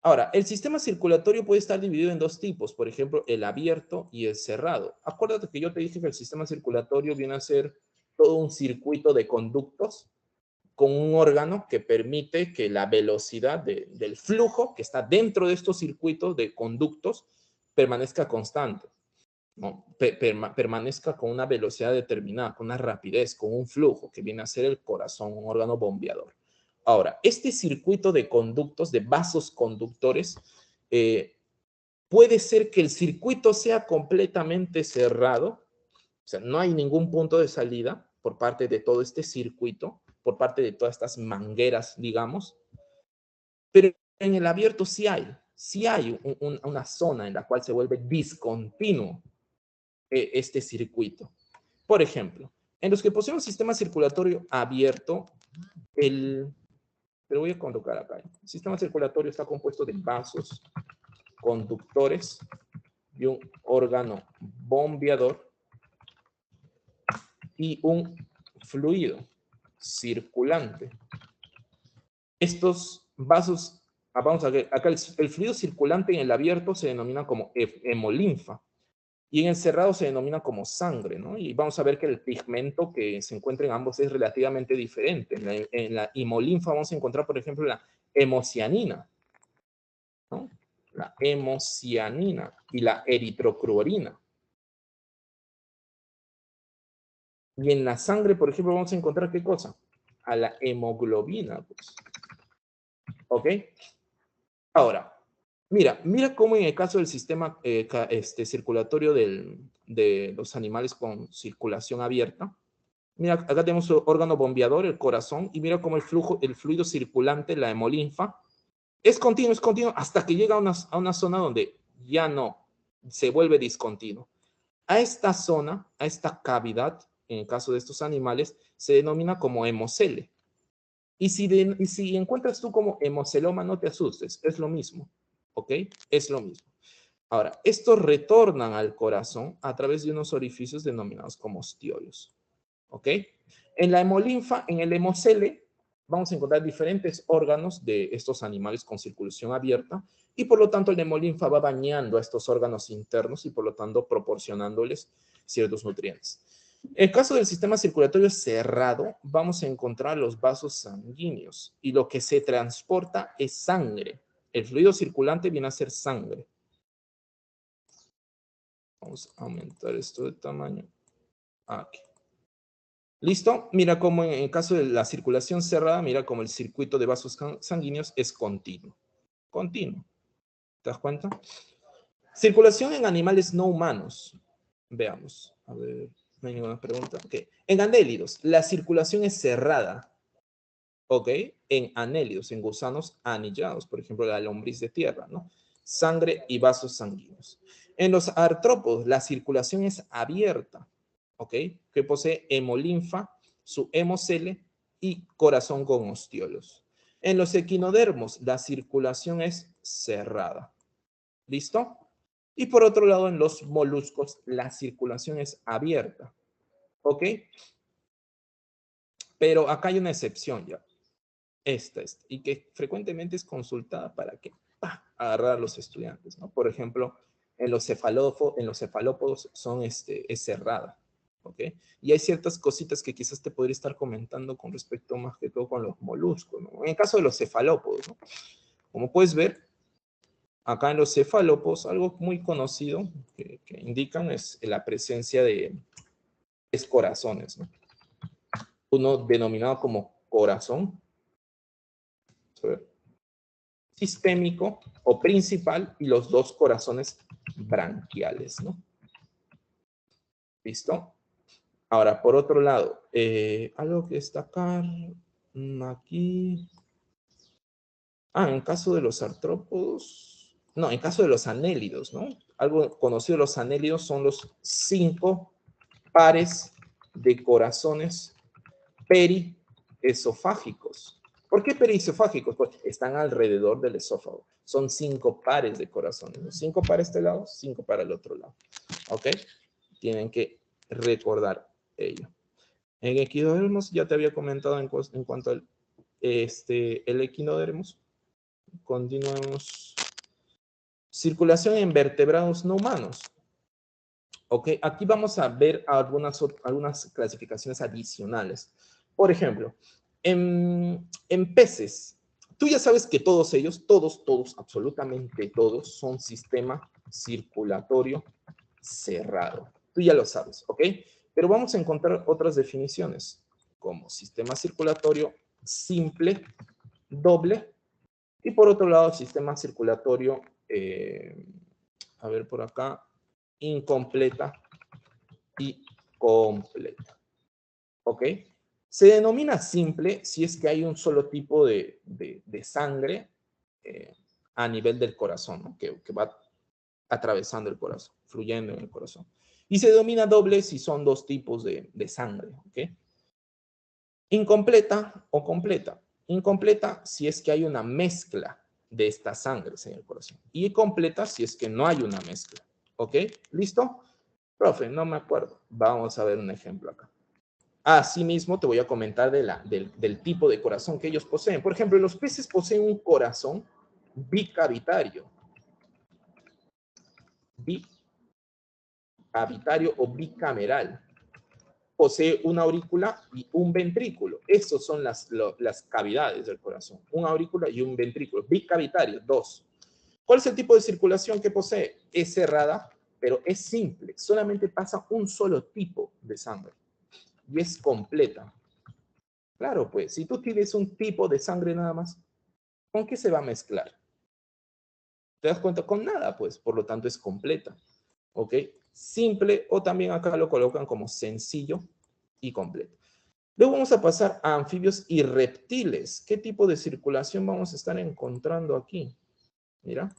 Ahora, el sistema circulatorio puede estar dividido en dos tipos, por ejemplo, el abierto y el cerrado. Acuérdate que yo te dije que el sistema circulatorio viene a ser todo un circuito de conductos con un órgano que permite que la velocidad del flujo que está dentro de estos circuitos de conductos permanezca constante, ¿no? Permanezca con una velocidad determinada, con una rapidez, con un flujo que viene a ser el corazón, un órgano bombeador. Ahora, este circuito de conductos, de vasos conductores, puede ser que el circuito sea completamente cerrado, o sea, no hay ningún punto de salida por parte de todo este circuito, por parte de todas estas mangueras, digamos, pero en el abierto sí hay una zona en la cual se vuelve discontinuo este circuito. Por ejemplo, en los que poseen un sistema circulatorio abierto, te voy a colocar acá. El sistema circulatorio está compuesto de vasos, conductores y un órgano bombeador y un fluido circulante. Estos vasos, vamos a ver, acá el fluido circulante en el abierto se denomina como hemolinfa y en el cerrado se denomina como sangre, ¿no? Y vamos a ver que el pigmento que se encuentra en ambos es relativamente diferente. En la hemolinfa vamos a encontrar, por ejemplo, la hemocianina, ¿no? La hemocianina y la eritrocruorina. Y en la sangre, por ejemplo, vamos a encontrar ¿qué cosa? A la hemoglobina, pues. ¿Ok? Ahora, mira cómo en el caso del sistema circulatorio de los animales con circulación abierta, mira, acá tenemos el órgano bombeador, el corazón, y mira cómo el fluido circulante, la hemolinfa, es continuo hasta que llega a una zona donde ya no, se vuelve discontinuo. A esta zona, a esta cavidad, en el caso de estos animales, se denomina como hemocele. Y si encuentras tú como hemoceloma, no te asustes, es lo mismo, ¿ok? Es lo mismo. Ahora, estos retornan al corazón a través de unos orificios denominados como ostiolios. ¿Ok? En la hemolinfa, en el hemocele, vamos a encontrar diferentes órganos de estos animales con circulación abierta y por lo tanto el hemolinfa va bañando a estos órganos internos y por lo tanto proporcionándoles ciertos nutrientes. En el caso del sistema circulatorio cerrado, vamos a encontrar los vasos sanguíneos y lo que se transporta es sangre. El fluido circulante viene a ser sangre. Vamos a aumentar esto de tamaño. Aquí. ¿Listo? Mira cómo en el caso de la circulación cerrada, mira cómo el circuito de vasos sanguíneos es continuo. Continuo. ¿Te das cuenta? Circulación en animales no humanos. Veamos. A ver, no hay ninguna pregunta. Okay. En anélidos, la circulación es cerrada. ¿Ok? En anélidos, en gusanos anillados, por ejemplo, la lombriz de tierra, ¿no? Sangre y vasos sanguíneos. En los artrópodos, la circulación es abierta. ¿Ok? Que posee hemolinfa, su hemocele y corazón con ostiolos. En los equinodermos, la circulación es cerrada. ¿Listo? Y por otro lado, en los moluscos, la circulación es abierta. ¿Ok? Pero acá hay una excepción ya. Esta, y que frecuentemente es consultada para que agarrar a los estudiantes, ¿no? Por ejemplo, en los cefalópodos es cerrada. ¿Ok? Y hay ciertas cositas que quizás te podría estar comentando con respecto más que todo con los moluscos, ¿no? En el caso de los cefalópodos, ¿no? Como puedes ver, acá en los cefalópodos, algo muy conocido que indican es la presencia de corazones, ¿no? Uno denominado como corazón, a ver, sistémico o principal y los dos corazones branquiales, ¿no? ¿Listo? Ahora, por otro lado, algo que destacar aquí. En caso de los artrópodos, no, en caso de los anélidos, ¿no? Algo conocido de los anélidos son los 5 pares de corazones periesofágicos. ¿Por qué periesofágicos? Pues están alrededor del esófago. Son 5 pares de corazones. 5 para este lado, 5 para el otro lado. ¿Ok? Tienen que recordar ello. En equinodermos, ya te había comentado en cuanto al el equinodermos. Continuamos. Circulación en vertebrados no humanos. Ok, aquí vamos a ver algunas clasificaciones adicionales. Por ejemplo, en peces, tú ya sabes que todos ellos, todos, absolutamente todos, son sistema circulatorio cerrado. Tú ya lo sabes, ¿ok? Pero vamos a encontrar otras definiciones, como sistema circulatorio simple, doble, y por otro lado, sistema circulatorio, a ver por acá, incompleta y completa. ¿Ok? Se denomina simple si es que hay un solo tipo de sangre a nivel del corazón, ¿no? que va atravesando el corazón, fluyendo en el corazón. Y se denomina doble si son dos tipos de sangre. ¿Ok? Incompleta o completa. Incompleta si es que hay una mezcla de estas sangres en el corazón. Y completa si es que no hay una mezcla. ¿Ok? ¿Listo? Profe, no me acuerdo. Vamos a ver un ejemplo acá. Asimismo, te voy a comentar del tipo de corazón que ellos poseen. Por ejemplo, los peces poseen un corazón bicavitario. Bicavitario o bicameral. Posee una aurícula y un ventrículo. Estos son las cavidades del corazón. Una aurícula y un ventrículo. Bicavitario, 2. ¿Cuál es el tipo de circulación que posee? Es cerrada, pero es simple. Solamente pasa un solo tipo de sangre. Y es completa. Claro, pues, si tú tienes un tipo de sangre nada más, ¿con qué se va a mezclar? ¿Te das cuenta? Con nada, pues, por lo tanto es completa. ¿Ok? Simple, o también acá lo colocan como sencillo y completo. Luego vamos a pasar a anfibios y reptiles. ¿Qué tipo de circulación vamos a estar encontrando aquí? Mira.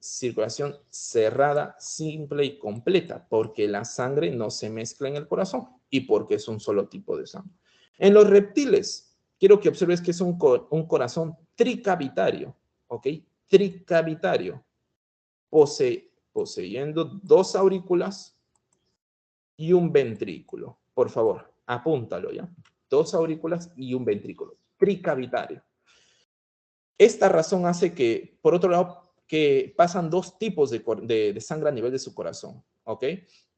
Circulación cerrada, simple y completa, porque la sangre no se mezcla en el corazón y porque es un solo tipo de sangre. En los reptiles, quiero que observes que es un corazón tricavitario, ¿ok? Tricavitario. poseyendo dos aurículas y un ventrículo. Por favor, apúntalo ya. Dos aurículas y un ventrículo. Tricavitario. Esta razón hace que, por otro lado, que pasan dos tipos de sangre a nivel de su corazón, ¿ok?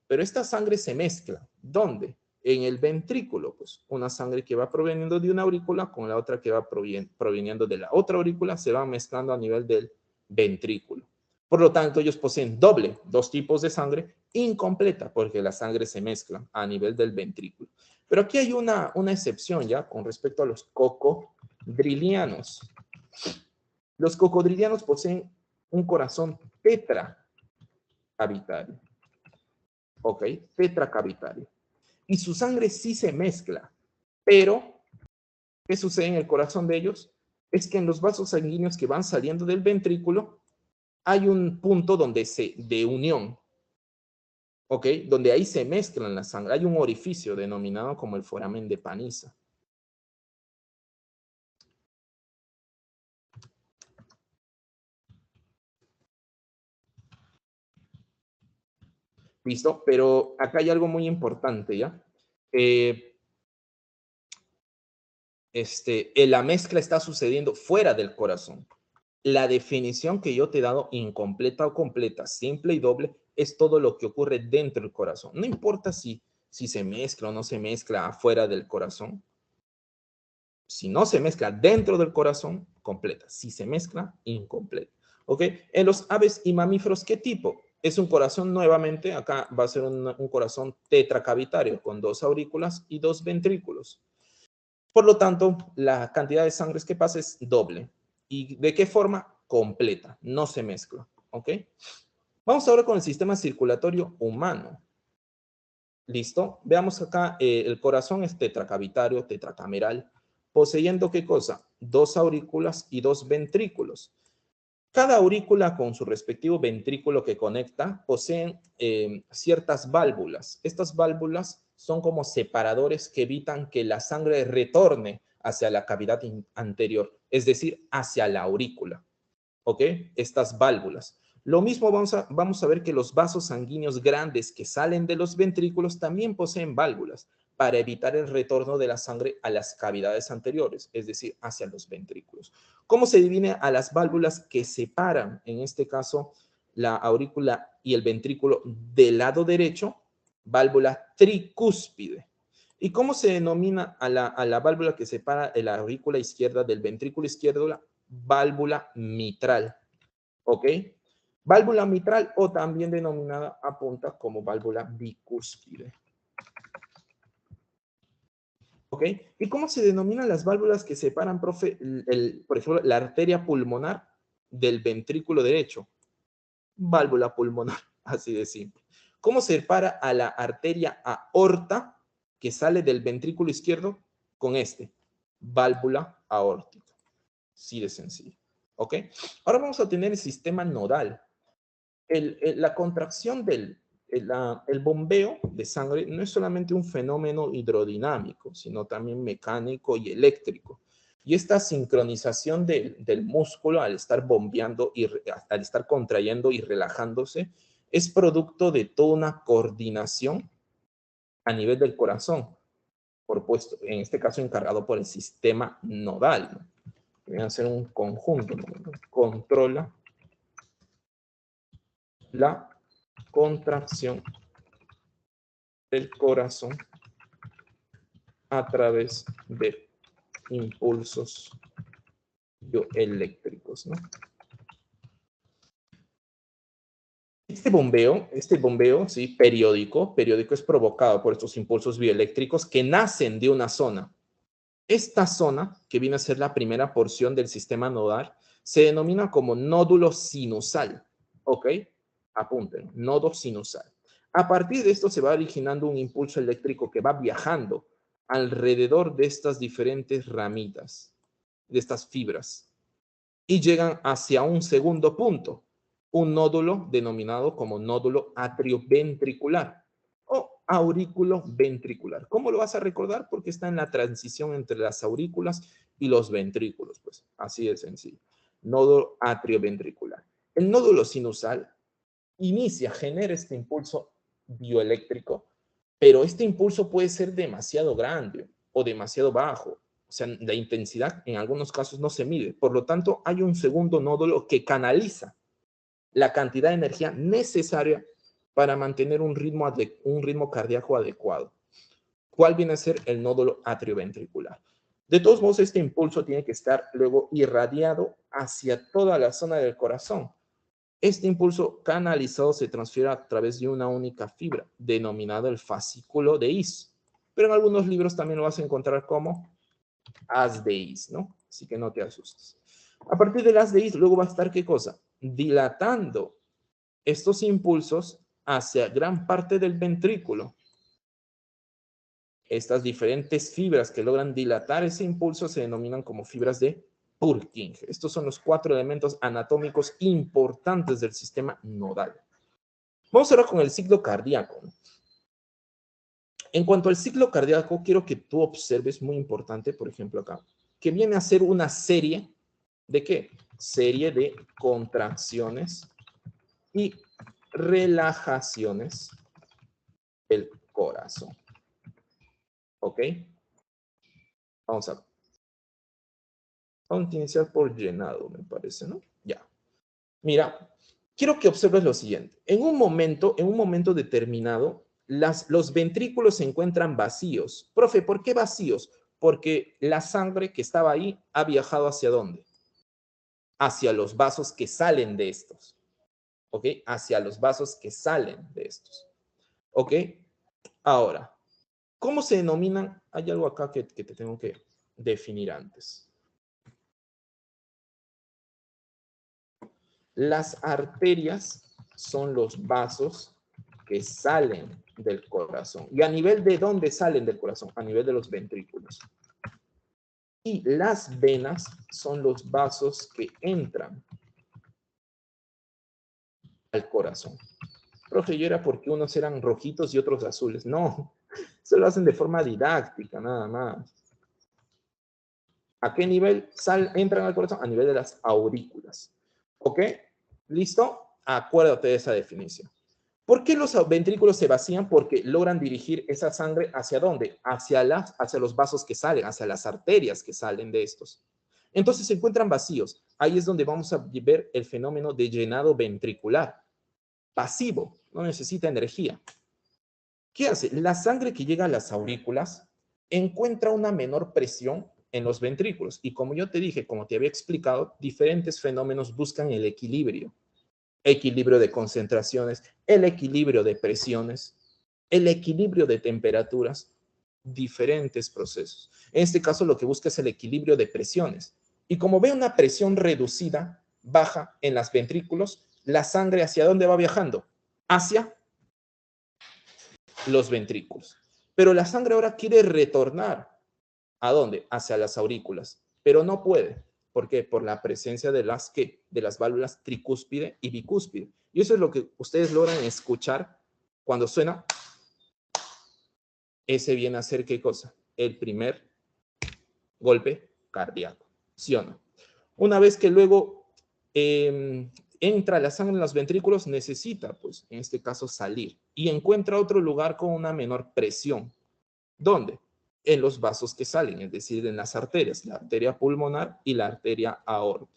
Pero esta sangre se mezcla. ¿Dónde? En el ventrículo, pues una sangre que va proveniendo de una aurícula con la otra que va proveniendo de la otra aurícula se va mezclando a nivel del ventrículo. Por lo tanto, ellos poseen dos tipos de sangre incompleta porque la sangre se mezcla a nivel del ventrículo. Pero aquí hay una excepción ya con respecto a los cocodrilianos. Los cocodrilianos poseen un corazón tetracavitario. ¿Ok? Tetracavitario. Y su sangre sí se mezcla. Pero, ¿qué sucede en el corazón de ellos? Es que en los vasos sanguíneos que van saliendo del ventrículo hay un punto de unión. ¿Ok? Donde ahí se mezclan la sangre. Hay un orificio denominado como el foramen de Panizza. ¿Listo? Pero acá hay algo muy importante, ¿ya? La mezcla está sucediendo fuera del corazón. La definición que yo te he dado, incompleta o completa, simple y doble, es todo lo que ocurre dentro del corazón. No importa si se mezcla o no se mezcla afuera del corazón. Si no se mezcla dentro del corazón, completa. Si se mezcla, incompleta. ¿Ok? En los aves y mamíferos, ¿qué tipo? Es un corazón, nuevamente, acá va a ser un corazón tetracavitario, con dos aurículas y dos ventrículos. Por lo tanto, la cantidad de sangre que pasa es doble. ¿Y de qué forma? Completa, no se mezcla. ¿Ok? Vamos ahora con el sistema circulatorio humano. ¿Listo? Veamos acá, el corazón es tetracavitario, tetracameral, poseyendo ¿qué cosa? Dos aurículas y dos ventrículos. Cada aurícula con su respectivo ventrículo que conecta poseen ciertas válvulas. Estas válvulas son como separadores que evitan que la sangre retorne hacia la cavidad anterior, es decir, hacia la aurícula. ¿Ok? Estas válvulas. Lo mismo vamos a ver que los vasos sanguíneos grandes que salen de los ventrículos también poseen válvulas para evitar el retorno de la sangre a las cavidades anteriores, es decir, hacia los ventrículos. ¿Cómo se divide a las válvulas que separan, en este caso, la aurícula y el ventrículo del lado derecho? Válvula tricúspide. ¿Y cómo se denomina a la válvula que separa la aurícula izquierda del ventrículo izquierdo? Válvula mitral. ¿Ok? Válvula mitral o también denominada a punta como válvula bicúspide. ¿Ok? ¿Y cómo se denominan las válvulas que separan, profe, por ejemplo, la arteria pulmonar del ventrículo derecho? Válvula pulmonar, así de simple. ¿Cómo se separa a la arteria aorta que sale del ventrículo izquierdo con válvula aórtica? Así de sencillo. ¿Ok? Ahora vamos a tener el sistema nodal. La contracción el bombeo de sangre no es solamente un fenómeno hidrodinámico, sino también mecánico y eléctrico. Y esta sincronización del músculo al estar bombeando y al estar contrayendo y relajándose es producto de toda una coordinación a nivel del corazón, en este caso encargado por el sistema nodal, ¿no? Deben ser un conjunto, ¿no? Controla la contracción del corazón a través de impulsos bioeléctricos, ¿no? Este bombeo, ¿sí? periódico es provocado por estos impulsos bioeléctricos que nacen de una zona. Esta zona, que viene a ser la primera porción del sistema nodal, se denomina como nódulo sinusal. ¿Ok? Apunten, nodo sinusal. A partir de esto se va originando un impulso eléctrico que va viajando alrededor de estas diferentes ramitas, de estas fibras, y llegan hacia un segundo punto, un nódulo denominado como nódulo atrioventricular o aurículo ventricular. ¿Cómo lo vas a recordar? Porque está en la transición entre las aurículas y los ventrículos, pues así de sencillo. Nódulo atrioventricular. El nódulo sinusal genera este impulso bioeléctrico, pero este impulso puede ser demasiado grande o demasiado bajo. O sea, la intensidad en algunos casos no se mide. Por lo tanto, hay un segundo nódulo que canaliza la cantidad de energía necesaria para mantener un ritmo cardíaco adecuado. ¿Cuál viene a ser el nódulo atrioventricular? De todos modos, este impulso tiene que estar luego irradiado hacia toda la zona del corazón. Este impulso canalizado se transfiere a través de una única fibra, denominada el fascículo de His. Pero en algunos libros también lo vas a encontrar como haz de His, ¿no? Así que no te asustes. A partir del haz de His, luego va a estar, ¿qué cosa? Dilatando estos impulsos hacia gran parte del ventrículo. Estas diferentes fibras que logran dilatar ese impulso se denominan como fibras de Purkinje. Estos son los 4 elementos anatómicos importantes del sistema nodal. Vamos ahora con el ciclo cardíaco. En cuanto al ciclo cardíaco, quiero que tú observes, muy importante, por ejemplo acá, que viene a ser una serie ¿de qué? Serie de contracciones y relajaciones del corazón. ¿Ok? Vamos a iniciar por llenado, me parece, ¿no? Ya. Mira, quiero que observes lo siguiente. En un momento determinado, los ventrículos se encuentran vacíos. Profe, ¿por qué vacíos? Porque la sangre que estaba ahí ha viajado ¿hacia dónde? Hacia los vasos que salen de estos. ¿Ok? Hacia los vasos que salen de estos. ¿Ok? Ahora, ¿cómo se denominan? Hay algo acá que te tengo que definir antes. Las arterias son los vasos que salen del corazón. ¿Y a nivel de dónde salen del corazón? A nivel de los ventrículos. Y las venas son los vasos que entran al corazón. Profe, yo era porque unos eran rojitos y otros azules. No, se lo hacen de forma didáctica, nada más. ¿A qué nivel entran al corazón? A nivel de las aurículas. ¿Ok? ¿Listo? Acuérdate de esa definición. ¿Por qué los ventrículos se vacían? Porque logran dirigir esa sangre ¿hacia dónde? Hacia los vasos que salen, hacia las arterias que salen de estos. Entonces se encuentran vacíos. Ahí es donde vamos a ver el fenómeno de llenado ventricular. Pasivo, no necesita energía. ¿Qué hace? La sangre que llega a las aurículas encuentra una menor presión en los ventrículos. Y como yo te dije, como te había explicado, diferentes fenómenos buscan el equilibrio. Equilibrio de concentraciones, el equilibrio de presiones, el equilibrio de temperaturas, diferentes procesos. En este caso lo que busca es el equilibrio de presiones. Y como ve una presión reducida, baja en las ventrículos, la sangre ¿hacia dónde va viajando? Hacia los ventrículos. Pero la sangre ahora quiere retornar. ¿A dónde? Hacia las aurículas. Pero no puede. ¿Por qué? Por la presencia de las válvulas tricúspide y bicúspide. Y eso es lo que ustedes logran escuchar cuando suena. Ese viene a ser ¿qué cosa? El primer golpe cardíaco. ¿Sí o no? Una vez que luego entra la sangre en los ventrículos, necesita, pues, en este caso, salir. Y encuentra otro lugar con una menor presión. ¿Dónde? En los vasos que salen, es decir, en las arterias, la arteria pulmonar y la arteria aorta.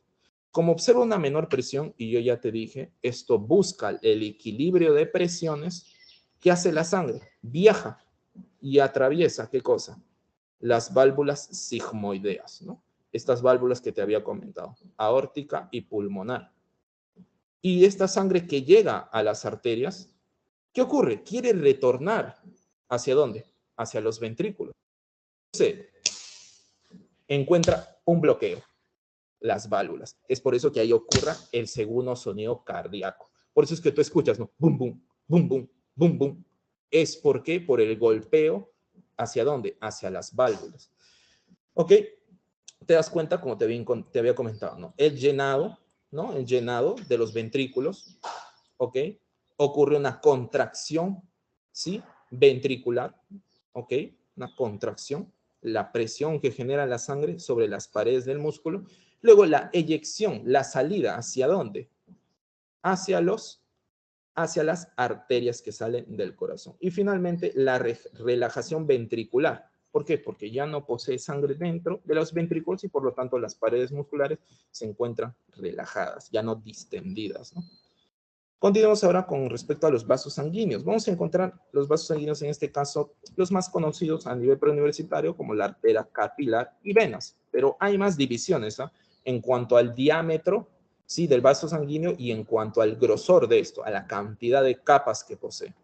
Como observa una menor presión, y yo ya te dije, esto busca el equilibrio de presiones. ¿Qué hace la sangre? Viaja y atraviesa, ¿qué cosa? Las válvulas sigmoideas, ¿no? Estas válvulas que te había comentado, aórtica y pulmonar. Y esta sangre que llega a las arterias, ¿qué ocurre? Quiere retornar. ¿Hacia dónde? Hacia los ventrículos. Entonces, encuentra un bloqueo, las válvulas. Es por eso que ahí ocurra el segundo sonido cardíaco. Por eso es que tú escuchas, ¿no? Bum, bum, bum, bum, bum, bum. Es porque por el golpeo, ¿hacia dónde? Hacia las válvulas. ¿Ok? Te das cuenta, como te había comentado, ¿no? El llenado, ¿no? El llenado de los ventrículos, ¿ok? Ocurre una contracción, ¿sí? Ventricular, ¿ok? Una contracción, la presión que genera la sangre sobre las paredes del músculo. Luego la eyección, la salida, ¿hacia dónde? Hacia los hacia las arterias que salen del corazón. Y finalmente, la relajación ventricular. ¿Por qué? Porque ya no posee sangre dentro de los ventrículos y por lo tanto las paredes musculares se encuentran relajadas, ya no distendidas, ¿no? Continuamos ahora con respecto a los vasos sanguíneos. Vamos a encontrar los vasos sanguíneos, en este caso, los más conocidos a nivel preuniversitario, como la arteria capilar y venas. Pero hay más divisiones, ¿no? En cuanto al diámetro, sí, del vaso sanguíneo y en cuanto al grosor de esto, a la cantidad de capas que posee.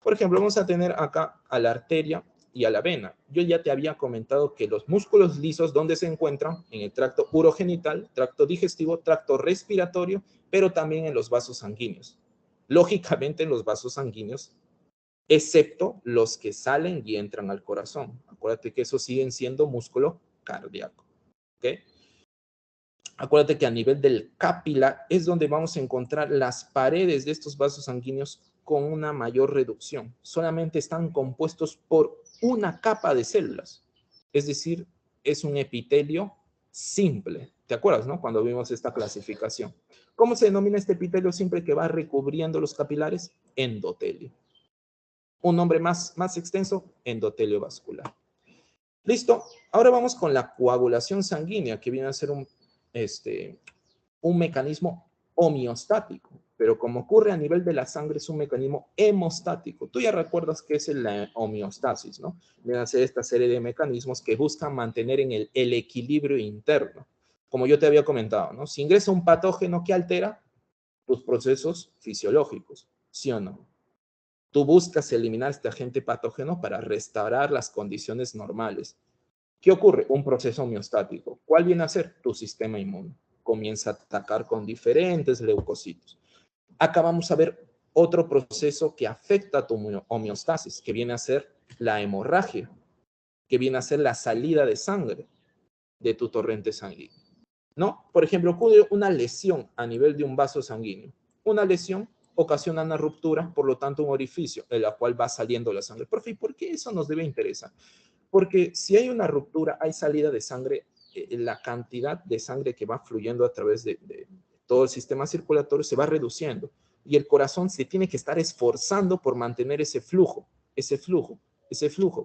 Por ejemplo, vamos a tener acá a la arteria y a la vena. Yo ya te había comentado que los músculos lisos, ¿dónde se encuentran? En el tracto urogenital, tracto digestivo, tracto respiratorio, pero también en los vasos sanguíneos. Lógicamente en los vasos sanguíneos, excepto los que salen y entran al corazón. Acuérdate que esos siguen siendo músculo cardíaco. ¿Ok? Acuérdate que a nivel del capilar es donde vamos a encontrar las paredes de estos vasos sanguíneos con una mayor reducción. Solamente están compuestos por una capa de células. Es decir, es un epitelio simple. ¿Te acuerdas, no? Cuando vimos esta clasificación. ¿Cómo se denomina este epitelio simple que va recubriendo los capilares? Endotelio. Un nombre más extenso, endotelio vascular. Listo. Ahora vamos con la coagulación sanguínea, que viene a ser un mecanismo homeostático, pero como ocurre a nivel de la sangre, es un mecanismo hemostático. Tú ya recuerdas que es la homeostasis, ¿no? Viene a ser esta serie de mecanismos que buscan mantener en el equilibrio interno. Como yo te había comentado, ¿no? Si ingresa un patógeno que altera tus procesos fisiológicos, ¿sí o no? Tú buscas eliminar este agente patógeno para restaurar las condiciones normales. ¿Qué ocurre? Un proceso homeostático. ¿Cuál viene a ser? Tu sistema inmune. Comienza a atacar con diferentes leucocitos. Acá vamos a ver otro proceso que afecta a tu homeostasis, que viene a ser la hemorragia, que viene a ser la salida de sangre de tu torrente sanguíneo. ¿No? Por ejemplo, ocurre una lesión a nivel de un vaso sanguíneo. Una lesión ocasiona una ruptura, por lo tanto un orificio en la cual va saliendo la sangre. Profe, ¿por qué eso nos debe interesar? Porque si hay una ruptura, hay salida de sangre, la cantidad de sangre que va fluyendo a través de todo el sistema circulatorio se va reduciendo y el corazón se tiene que estar esforzando por mantener ese flujo.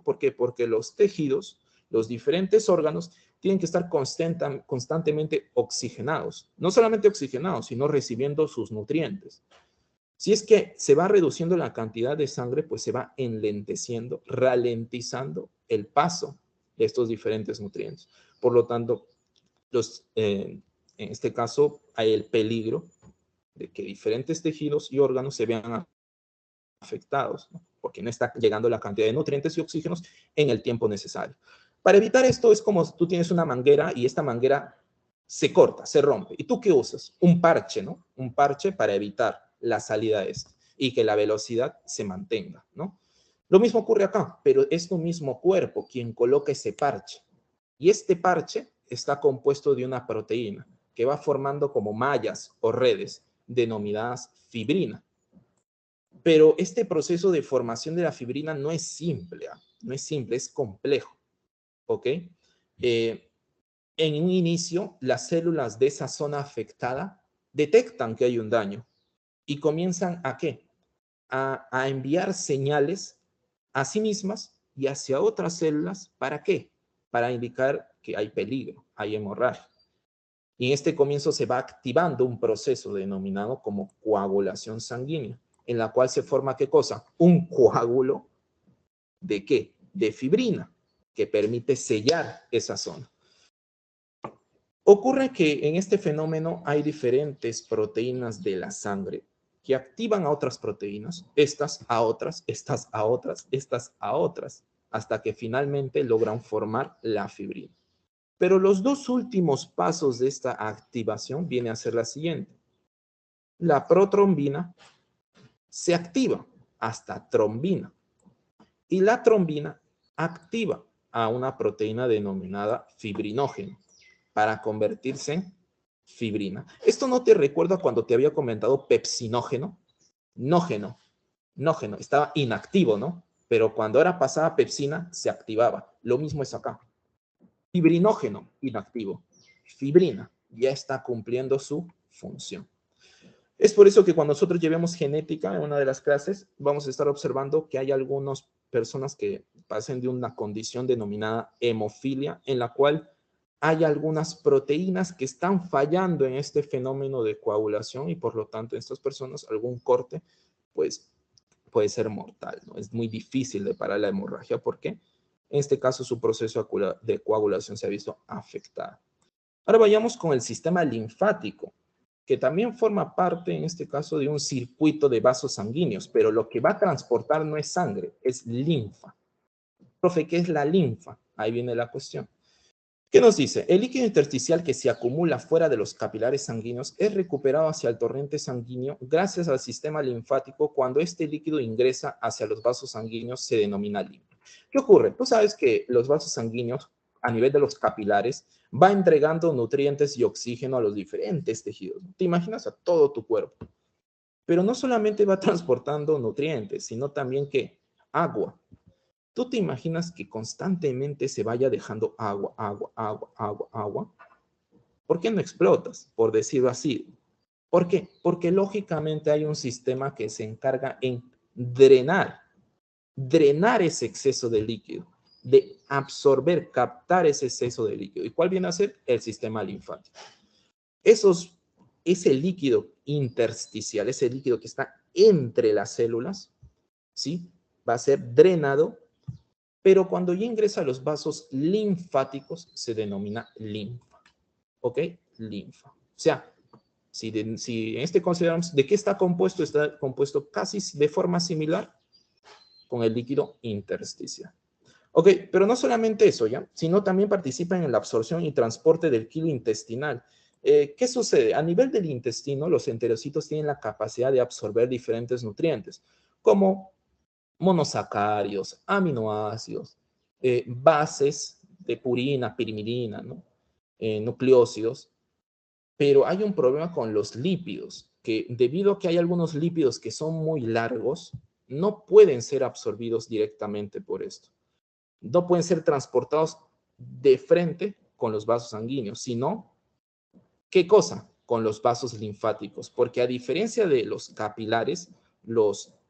¿Por qué? Porque los tejidos, los diferentes órganos, tienen que estar constantemente oxigenados. No solamente oxigenados, sino recibiendo sus nutrientes. Si es que se va reduciendo la cantidad de sangre, pues se va enlenteciendo, ralentizando el paso de estos diferentes nutrientes. Por lo tanto, en este caso hay el peligro de que diferentes tejidos y órganos se vean afectados, ¿no? Porque no está llegando la cantidad de nutrientes y oxígenos en el tiempo necesario. Para evitar esto es como tú tienes una manguera y esta manguera se corta, se rompe. ¿Y tú qué usas? Un parche, ¿no? Un parche para evitar la salida de esto y que la velocidad se mantenga, ¿no? Lo mismo ocurre acá, pero es tu mismo cuerpo quien coloca ese parche. Y este parche está compuesto de una proteína que va formando como mallas o redes denominadas fibrina. Pero este proceso de formación de la fibrina no es simple, no es simple, es complejo, ¿ok? En un inicio, las células de esa zona afectada detectan que hay un daño y comienzan ¿a qué? A enviar señales a sí mismas y hacia otras células. ¿Para qué? Para indicar que hay peligro, hay hemorragia. Y en este comienzo se va activando un proceso denominado como coagulación sanguínea, en la cual se forma ¿qué cosa? Un coágulo ¿de qué? De fibrina, que permite sellar esa zona. Ocurre que en este fenómeno hay diferentes proteínas de la sangre que activan a otras proteínas, estas a otras, estas a otras, estas a otras, hasta que finalmente logran formar la fibrina. Pero los dos últimos pasos de esta activación viene a ser la siguiente. La protrombina se activa hasta trombina y la trombina activa a una proteína denominada fibrinógeno para convertirse en fibrina. ¿Esto no te recuerda cuando te había comentado pepsinógeno? Nógeno, estaba inactivo, ¿no? Pero cuando ahora pasaba pepsina, se activaba. Lo mismo es acá. Fibrinógeno, inactivo. Fibrina, ya está cumpliendo su función. Es por eso que cuando nosotros llevemos genética en una de las clases, vamos a estar observando que hay algunas personas que pasan de una condición denominada hemofilia, en la cual hay algunas proteínas que están fallando en este fenómeno de coagulación y por lo tanto en estas personas algún corte pues puede ser mortal, ¿no? Es muy difícil de parar la hemorragia porque en este caso su proceso de coagulación se ha visto afectado. Ahora vayamos con el sistema linfático, que también forma parte, en este caso, de un circuito de vasos sanguíneos, pero lo que va a transportar no es sangre, es linfa. Profe, ¿qué es la linfa? Ahí viene la cuestión. ¿Qué nos dice? El líquido intersticial que se acumula fuera de los capilares sanguíneos es recuperado hacia el torrente sanguíneo gracias al sistema linfático. Cuando este líquido ingresa hacia los vasos sanguíneos se denomina linfa. ¿Qué ocurre? Tú sabes que los vasos sanguíneos a nivel de los capilares va entregando nutrientes y oxígeno a los diferentes tejidos. Te imaginas a todo tu cuerpo. Pero no solamente va transportando nutrientes, sino también que agua. ¿Tú te imaginas que constantemente se vaya dejando agua, agua, agua, agua, agua? ¿Por qué no explotas? Por decirlo así. ¿Por qué? Porque lógicamente hay un sistema que se encarga en drenar ese exceso de líquido, de absorber, captar ese exceso de líquido. ¿Y cuál viene a ser? El sistema linfático. Ese líquido intersticial, ese líquido que está entre las células, ¿sí? Va a ser drenado, pero cuando ya ingresa a los vasos linfáticos se denomina linfa. ¿Ok? Linfa. O sea, si en este consideramos de qué está compuesto casi de forma similar con el líquido intersticial. Ok, pero no solamente eso, ¿ya? Sino también participan en la absorción y transporte del quilo intestinal. ¿Qué sucede? A nivel del intestino, los enterocitos tienen la capacidad de absorber diferentes nutrientes, como monosacáridos, aminoácidos, bases de purina, pirimidina, ¿no? Nucleócidos. Pero hay un problema con los lípidos, que debido a que hay algunos lípidos que son muy largos, no pueden ser absorbidos directamente por esto. No pueden ser transportados de frente con los vasos sanguíneos, sino, ¿qué cosa? Con los vasos linfáticos, porque a diferencia de los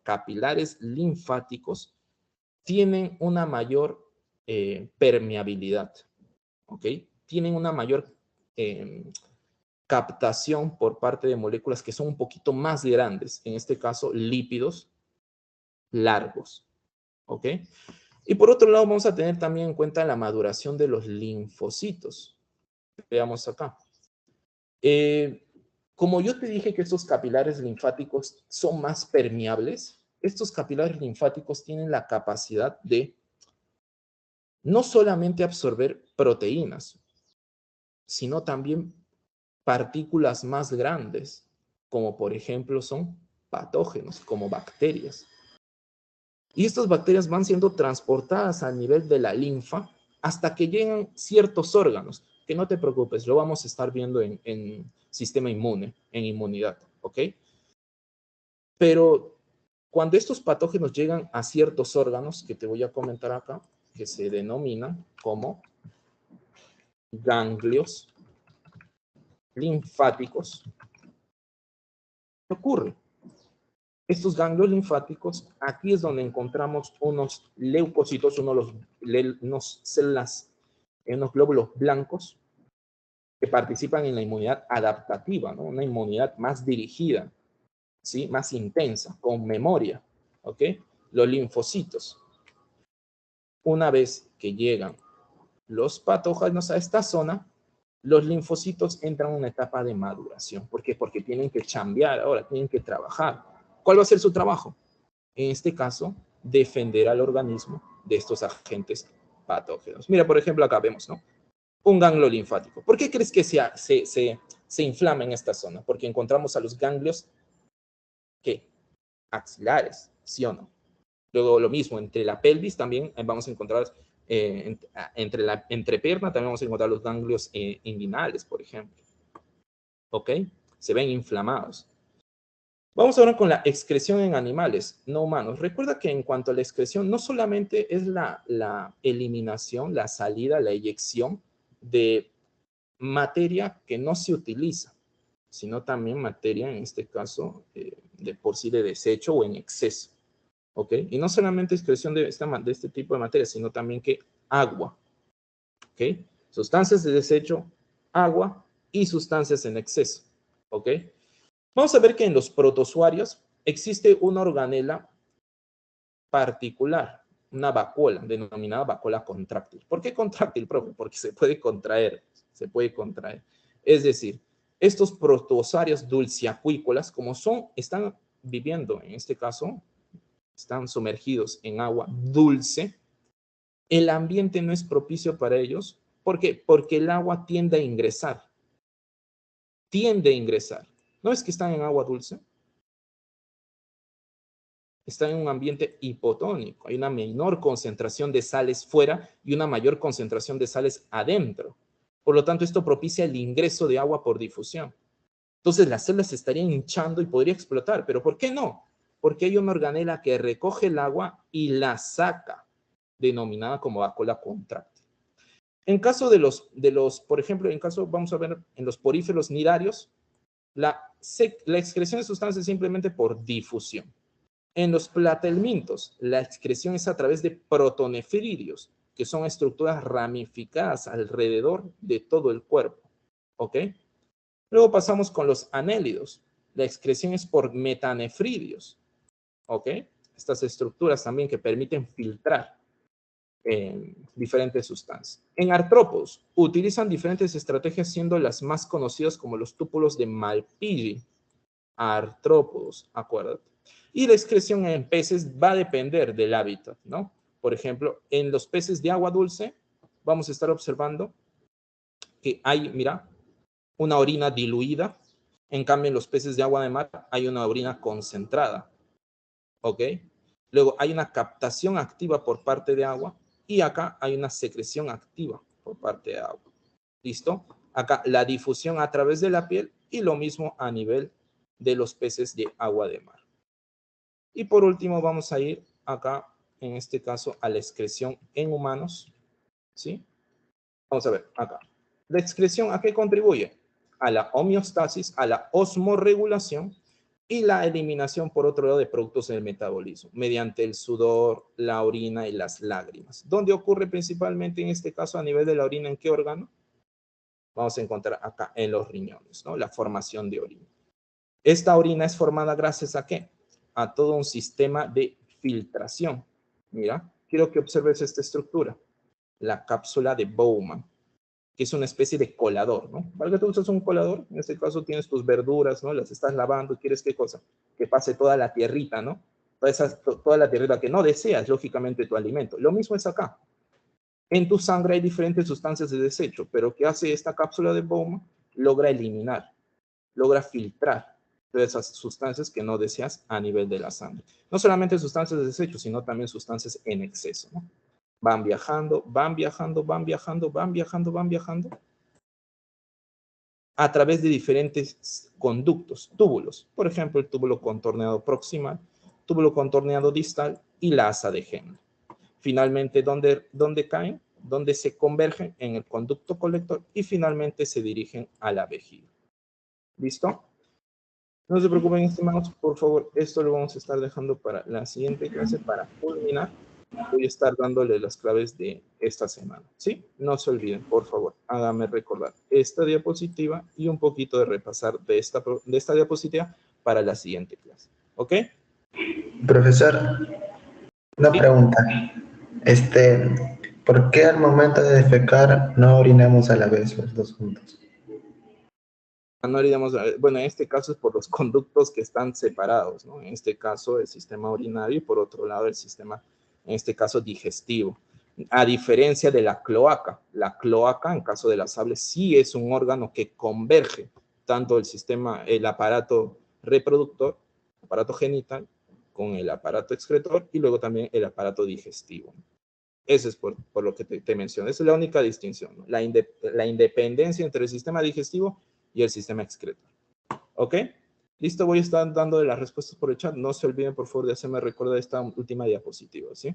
capilares linfáticos tienen una mayor permeabilidad, ¿ok? Tienen una mayor captación por parte de moléculas que son un poquito más grandes, en este caso lípidos largos, ¿ok? Y por otro lado vamos a tener también en cuenta la maduración de los linfocitos. Veamos acá. Como yo te dije que estos capilares linfáticos son más permeables, estos capilares linfáticos tienen la capacidad de no solamente absorber proteínas, sino también partículas más grandes, como por ejemplo son patógenos, como bacterias. Y estas bacterias van siendo transportadas a nivel de la linfa hasta que llegan ciertos órganos, que no te preocupes, lo vamos a estar viendo en sistema inmune, en inmunidad, ¿ok? Pero cuando estos patógenos llegan a ciertos órganos, que te voy a comentar acá, que se denominan como ganglios linfáticos, ¿qué ocurre? Estos ganglios linfáticos, aquí es donde encontramos unos leucocitos, unos células, unos glóbulos blancos que participan en la inmunidad adaptativa, ¿no? Una inmunidad más dirigida, ¿sí? Más intensa, con memoria, ¿ok? Los linfocitos. Una vez que llegan los patógenos a esta zona, los linfocitos entran en una etapa de maduración. ¿Por qué? Porque tienen que chambear ahora, tienen que trabajar. ¿Cuál va a ser su trabajo? En este caso, defender al organismo de estos agentes patógenos. Mira, por ejemplo, acá vemos, ¿no? Un ganglio linfático. ¿Por qué crees que se inflama en esta zona? Porque encontramos a los ganglios, ¿qué? Axilares, ¿sí o no? Luego lo mismo, entre la pelvis también vamos a encontrar, entre la entrepierna también vamos a encontrar los ganglios inguinales, por ejemplo. ¿Ok? Se ven inflamados. Vamos ahora con la excreción en animales no humanos. Recuerda que en cuanto a la excreción, no solamente es la eliminación, la salida, la eyección de materia que no se utiliza, sino también materia, en este caso, de por sí de desecho o en exceso. ¿Ok? Y no solamente excreción de este tipo de materia, sino también que agua. ¿Ok? Sustancias de desecho, agua y sustancias en exceso. ¿Ok? Vamos a ver que en los protozoarios existe una organela particular, una vacuola, denominada vacuola contráctil. ¿Por qué contráctil, profe? Porque se puede contraer, se puede contraer. Es decir, estos protozoarios dulceacuícolas, como están viviendo, en este caso, están sumergidos en agua dulce, el ambiente no es propicio para ellos. ¿Por qué? Porque el agua tiende a ingresar. Tiende a ingresar. ¿No es que están en agua dulce? Están en un ambiente hipotónico. Hay una menor concentración de sales fuera y una mayor concentración de sales adentro. Por lo tanto, esto propicia el ingreso de agua por difusión. Entonces, las células se estarían hinchando y podría explotar. ¿Pero por qué no? Porque hay una organela que recoge el agua y la saca, denominada como vacuola contráctil. En caso de los, por ejemplo, vamos a ver, en los poríferos nidarios, la excreción de sustancias es simplemente por difusión. En los platelmintos, la excreción es a través de protonefridios, que son estructuras ramificadas alrededor de todo el cuerpo. ¿Ok? Luego pasamos con los anélidos. La excreción es por metanefridios. ¿Ok? Estas estructuras también que permiten filtrar diferentes sustancias. En artrópodos, utilizan diferentes estrategias, siendo las más conocidas como los túpulos de Malpighi. Artrópodos, acuérdate. Y la excreción en peces va a depender del hábitat, ¿no? Por ejemplo, en los peces de agua dulce, vamos a estar observando que hay, mira, una orina diluida. En cambio, en los peces de agua de mar hay una orina concentrada. ¿Ok? Luego hay una captación activa por parte de agua y acá hay una secreción activa por parte de agua. ¿Listo? Acá la difusión a través de la piel y lo mismo a nivel de los peces de agua de mar. Y por último vamos a ir acá, en este caso, a la excreción en humanos. ¿Sí? Vamos a ver acá. La excreción, ¿a qué contribuye? A la homeostasis, a la osmorregulación y la eliminación, por otro lado, de productos del metabolismo, mediante el sudor, la orina y las lágrimas. ¿Dónde ocurre principalmente en este caso a nivel de la orina? ¿En qué órgano? Vamos a encontrar acá en los riñones, ¿no? La formación de orina. Esta orina es formada gracias a ¿qué? A todo un sistema de filtración. Mira, quiero que observes esta estructura, la cápsula de Bowman, que es una especie de colador, ¿no? ¿Para qué tú usas un colador? En este caso tienes tus verduras, ¿no? Las estás lavando y quieres ¿qué cosa? Que pase toda la tierrita, ¿no? Toda la tierrita que no deseas, lógicamente, tu alimento. Lo mismo es acá. En tu sangre hay diferentes sustancias de desecho, pero ¿qué hace esta cápsula de Bowman? Logra eliminar, logra filtrar todas esas sustancias que no deseas a nivel de la sangre. No solamente sustancias de desecho, sino también sustancias en exceso, ¿no? Van viajando, van viajando, van viajando, van viajando, van viajando a través de diferentes conductos, túbulos. Por ejemplo, el túbulo contorneado proximal, túbulo contorneado distal y la asa de Henle. Finalmente, ¿dónde caen? Donde se convergen en el conducto colector y finalmente se dirigen a la vejiga. ¿Listo? No se preocupen, estimados, por favor, esto lo vamos a estar dejando para la siguiente clase para culminar. Voy a estar dándole las claves de esta semana, ¿sí? No se olviden, por favor, háganme recordar esta diapositiva y un poquito de repasar de esta diapositiva para la siguiente clase, ¿ok? Profesor, una Sí. pregunta. ¿Por qué al momento de defecar no orinamos a la vez los dos juntos? No olvidemos, bueno, en este caso es por los conductos que están separados, ¿no? En este caso el sistema urinario y por otro lado el sistema, en este caso digestivo. A diferencia de la cloaca, en caso de las aves, sí es un órgano que converge tanto el sistema, el aparato reproductor, aparato genital, con el aparato excretor y luego también el aparato digestivo. Eso es por lo que te menciono. Esa es la única distinción, ¿no? La independencia entre el sistema digestivo y el sistema excretor. ¿Ok? Listo, voy a estar dando las respuestas por el chat. No se olviden, por favor, de hacerme recordar esta última diapositiva, ¿sí?